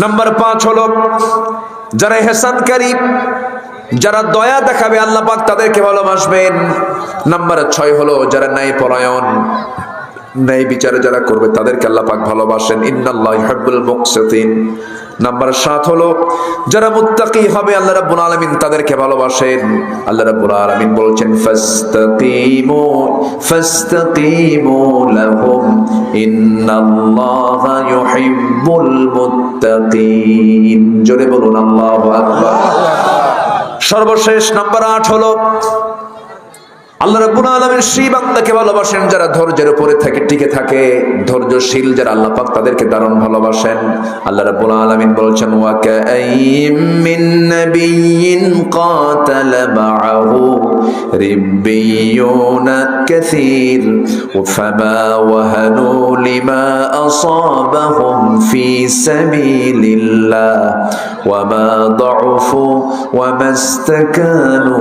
নাম্বার 5 হলো যারা ইহসানকারী, যারা দয়া দেখাবে, আল্লাহ পাক তাদেরকে ভালোবাসবেন। নাম্বার 6 হলো যারা ন্যায়পরায়ণ, ন্যায় বিচারে যারা করবে তাদেরকে আল্লাহ পাক ভালোবাসেন। ইন্নাল্লাহা ইউহিব্বুল মুকসিতিন। নাম্বার 7 হলো যারা মুত্তাকি হবে, আল্লাহ রাব্বুল আলামিন তাদেরকে ভালোবাসেন। আল্লাহ রাব্বুল আলামিন বলেছেন, ফাস্তাকিমু লাহুম ইন্নাল্লাহা ইউহিব্বুল মুত্তাকিন। জোরে বলুন আল্লাহু আকবার। সর্বশেষ নাম্বার 8 হলো আল্লাহ রাব্বুল আলামিন সেই বান্দাকে ভালোবাসেন যারা ধৈর্যের উপরে টিকে থাকে, ধৈর্যশীল যারা, আল্লাহ পাক তাদেরকে দারুণ ভালোবাসেন। আল্লাহ রাব্বুল আলামিন বলেছেন, ওয়া কাআইয়িম মিন নাবিয়্যিন কাতালা মাআহু রিব্বিয়ুনা কাসীর ফামা ওয়াহানু লিমা আসাবাহুম ফি সাবিলিল্লাহ ওয়া মা দাউফু ওয়া মাস্তাকানু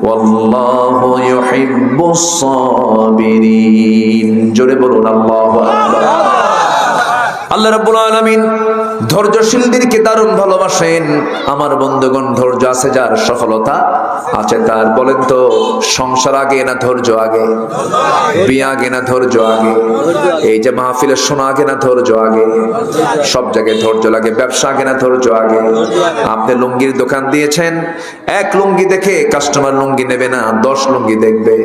ওয়াল্লাহু ইউহিব্বুস সাবিরিন। জোরে বলুন আল্লাহু আকবার। আল্লাহ রাব্বুল আলামিন ধৈর্যশীলদেরকে দারুণ ভালোবাসেন। আমার বন্ধুগণ, ধৈর্য আছে যার সফলতা আছে তার। বলেন তো, সংসার আগে না ধৈর্য আগে? বিয়ে আগে না ধৈর্য আগে? এই যে মাহফিলে শোনা আগে না ধৈর্য আগে? সব জায়গায় ধৈর্য লাগে। ব্যবসা আগে না ধৈর্য আগে? আপনি লুঙ্গির দোকান দিয়েছেন, এক লুঙ্গি দেখে কাস্টমার লুঙ্গি নেবে না, 10 লুঙ্গি দেখবে।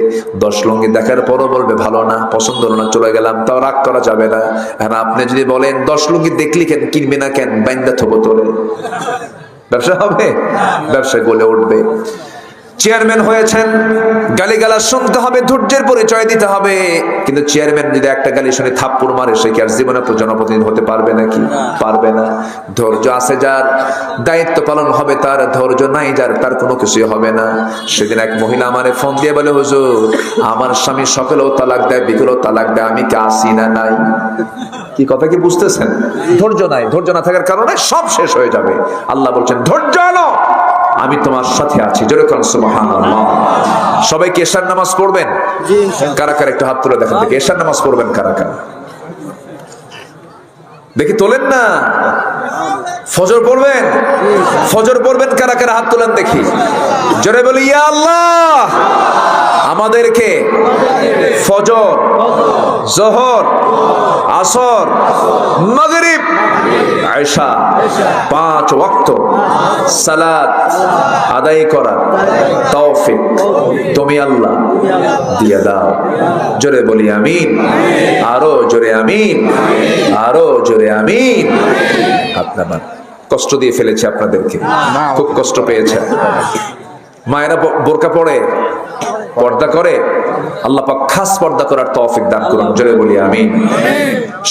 10 লুঙ্গি দেখার পরও বলবে ভালো না, পছন্দ হলো না, চলে গেলাম। তাও রাগ করা যাবে না। আর আপনি যদি বলেন 10 লুঙ্গি দেখলি কেন, কিনবে না কেন, বাইন্দা থবো তোরে, ব্যবসা হবে? ব্যবসা গলে উঠবে। চেয়ারম্যান হয়েছেন, গালিগালাজ শুনতে হবে, ধৈর্যের পরিচয় দিতে হবে। কিন্তু চেয়ারম্যান যদি একটা গালি শুনে থাপ্পড় মারে, সে কি আর জীবনে তো জনপ্রতিনিধি হতে পারবে নাকি? পারবে না। ধৈর্য আছে যার, দায়িত্ব পালন হবে তার। ধৈর্য নাই যার, তার কোনো কিছুই হবে না। সেদিন এক মহিলা আমারে ফোন দিয়ে বলে, হুজুর আমার স্বামী সকালেও তালাক দেয়, বিকেলেও তালাক দেয়, আমি কি আসি না নাই? কি কথা কি বুঝতেছেন? ধৈর্য নাই। ধৈর্য না থাকার কারণে সব শেষ হয়ে যাবে। আল্লাহ বলছেন ধৈর্য আনো, আমি তোমার সাথে আছি। জোরে কোন সুবহানাল্লাহ। সবাই কি এশার নামাজ পড়বেন? কারা কারা একটু হাত তুলে দেখেন দেখি, এশার নামাজ পড়বেন কারা কারা? দেখি তোলেন না। ফজর পড়বেন? ফজর পড়বেন কারা কারা? হাত তোলেন দেখি। জোরে বলি ইয়া আল্লাহ, আমাদেরকে ফজর, যোহর, আসর, মাগরিব, ইশা 5 ওয়াক্ত সালাত আদায় করার তৌফিক তুমি আল্লাহ দিয়ে দাও। জোরে বলি আমিন। আরো জোরে আমিন, আরো জোরে আমিন। আপনার কষ্ট দিয়ে ফেলেছে আপনাদেরকে, খুব কষ্ট পেয়েছে। মায়েরা বোরকা পড়ে, পর্দা করে, আল্লাহ পাক খাস পর্দা করার তৌফিক দান করুন। জোরে বলি আমিন।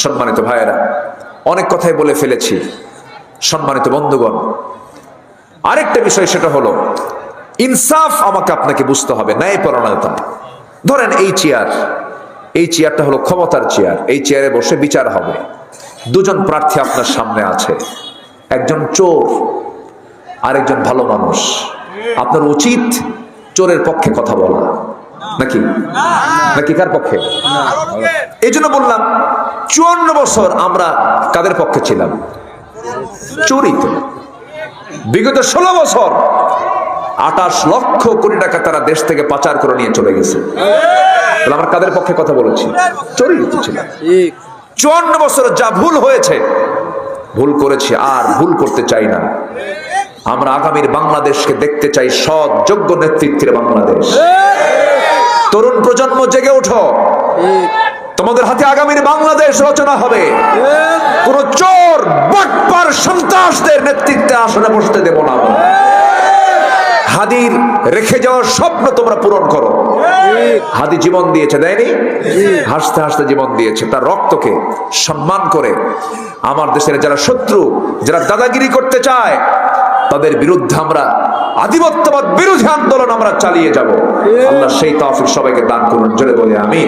সম্মানিত ভাইয়েরা, অনেক কথাই বলে ফেলেছি। সম্মানিত বন্ধুগণ, আরেকটা বিষয়, সেটা হলো ইনসাফ আমাকে আপনাকে বুঝতে হবে, ন্যায়পরায়ণতা। ধরেন এই চেয়ারটা হলো ক্ষমতার চেয়ার। এই চেয়ারে বসে বিচার হবে। 2 জন প্রার্থী আপনার সামনে আছে, একজন চোর, আরেকজন ভালো মানুষ। আপনার উচিত চোরের পক্ষে কথা বলা, নাকি নাকি কার পক্ষে? এই জন্য বললাম 54 বছর আমরা কাদের পক্ষে ছিলাম? চোরই তো। বিগত 16 বছর 28 লক্ষ কোটি টাকা তারা দেশ থেকে পাচার করে নিয়ে চলে গেছে। তাহলে আমরা কাদের পক্ষে কথা বলেছি? চোরই তো ছিলাম। 54 বছর যা ভুল হয়েছে, ভুল করেছি, আর ভুল করতে চাই না। আমরা আগামীর বাংলাদেশকে দেখতে চাই সৎ যোগ্য নেতৃত্বের বাংলাদেশ। তরুণ প্রজন্ম জেগে ওঠো, তোমাদের হাতে আগামীর বাংলাদেশ রচনা হবে। কোন চোর, বাটপার, সন্ত্রাসদের নেতৃত্বে আসনে বসতে দেব না। হাদির রেখে যাওয়ার স্বপ্ন তোমরা পূরণ করো। হাদি জীবন দিয়েছে, দেয়নি? হাসতে হাসতে জীবন দিয়েছে। তার রক্তকে সম্মান করে আমার দেশের যারা শত্রু, যারা দাদাগিরি করতে চায়, তাদের বিরুদ্ধে আমরা আধিপত্যবাদ বিরোধী আন্দোলন আমরা চালিয়ে যাব। আল্লাহ সেই তৌফিক সবাইকে দান করুন। জোরে বলে আমিন।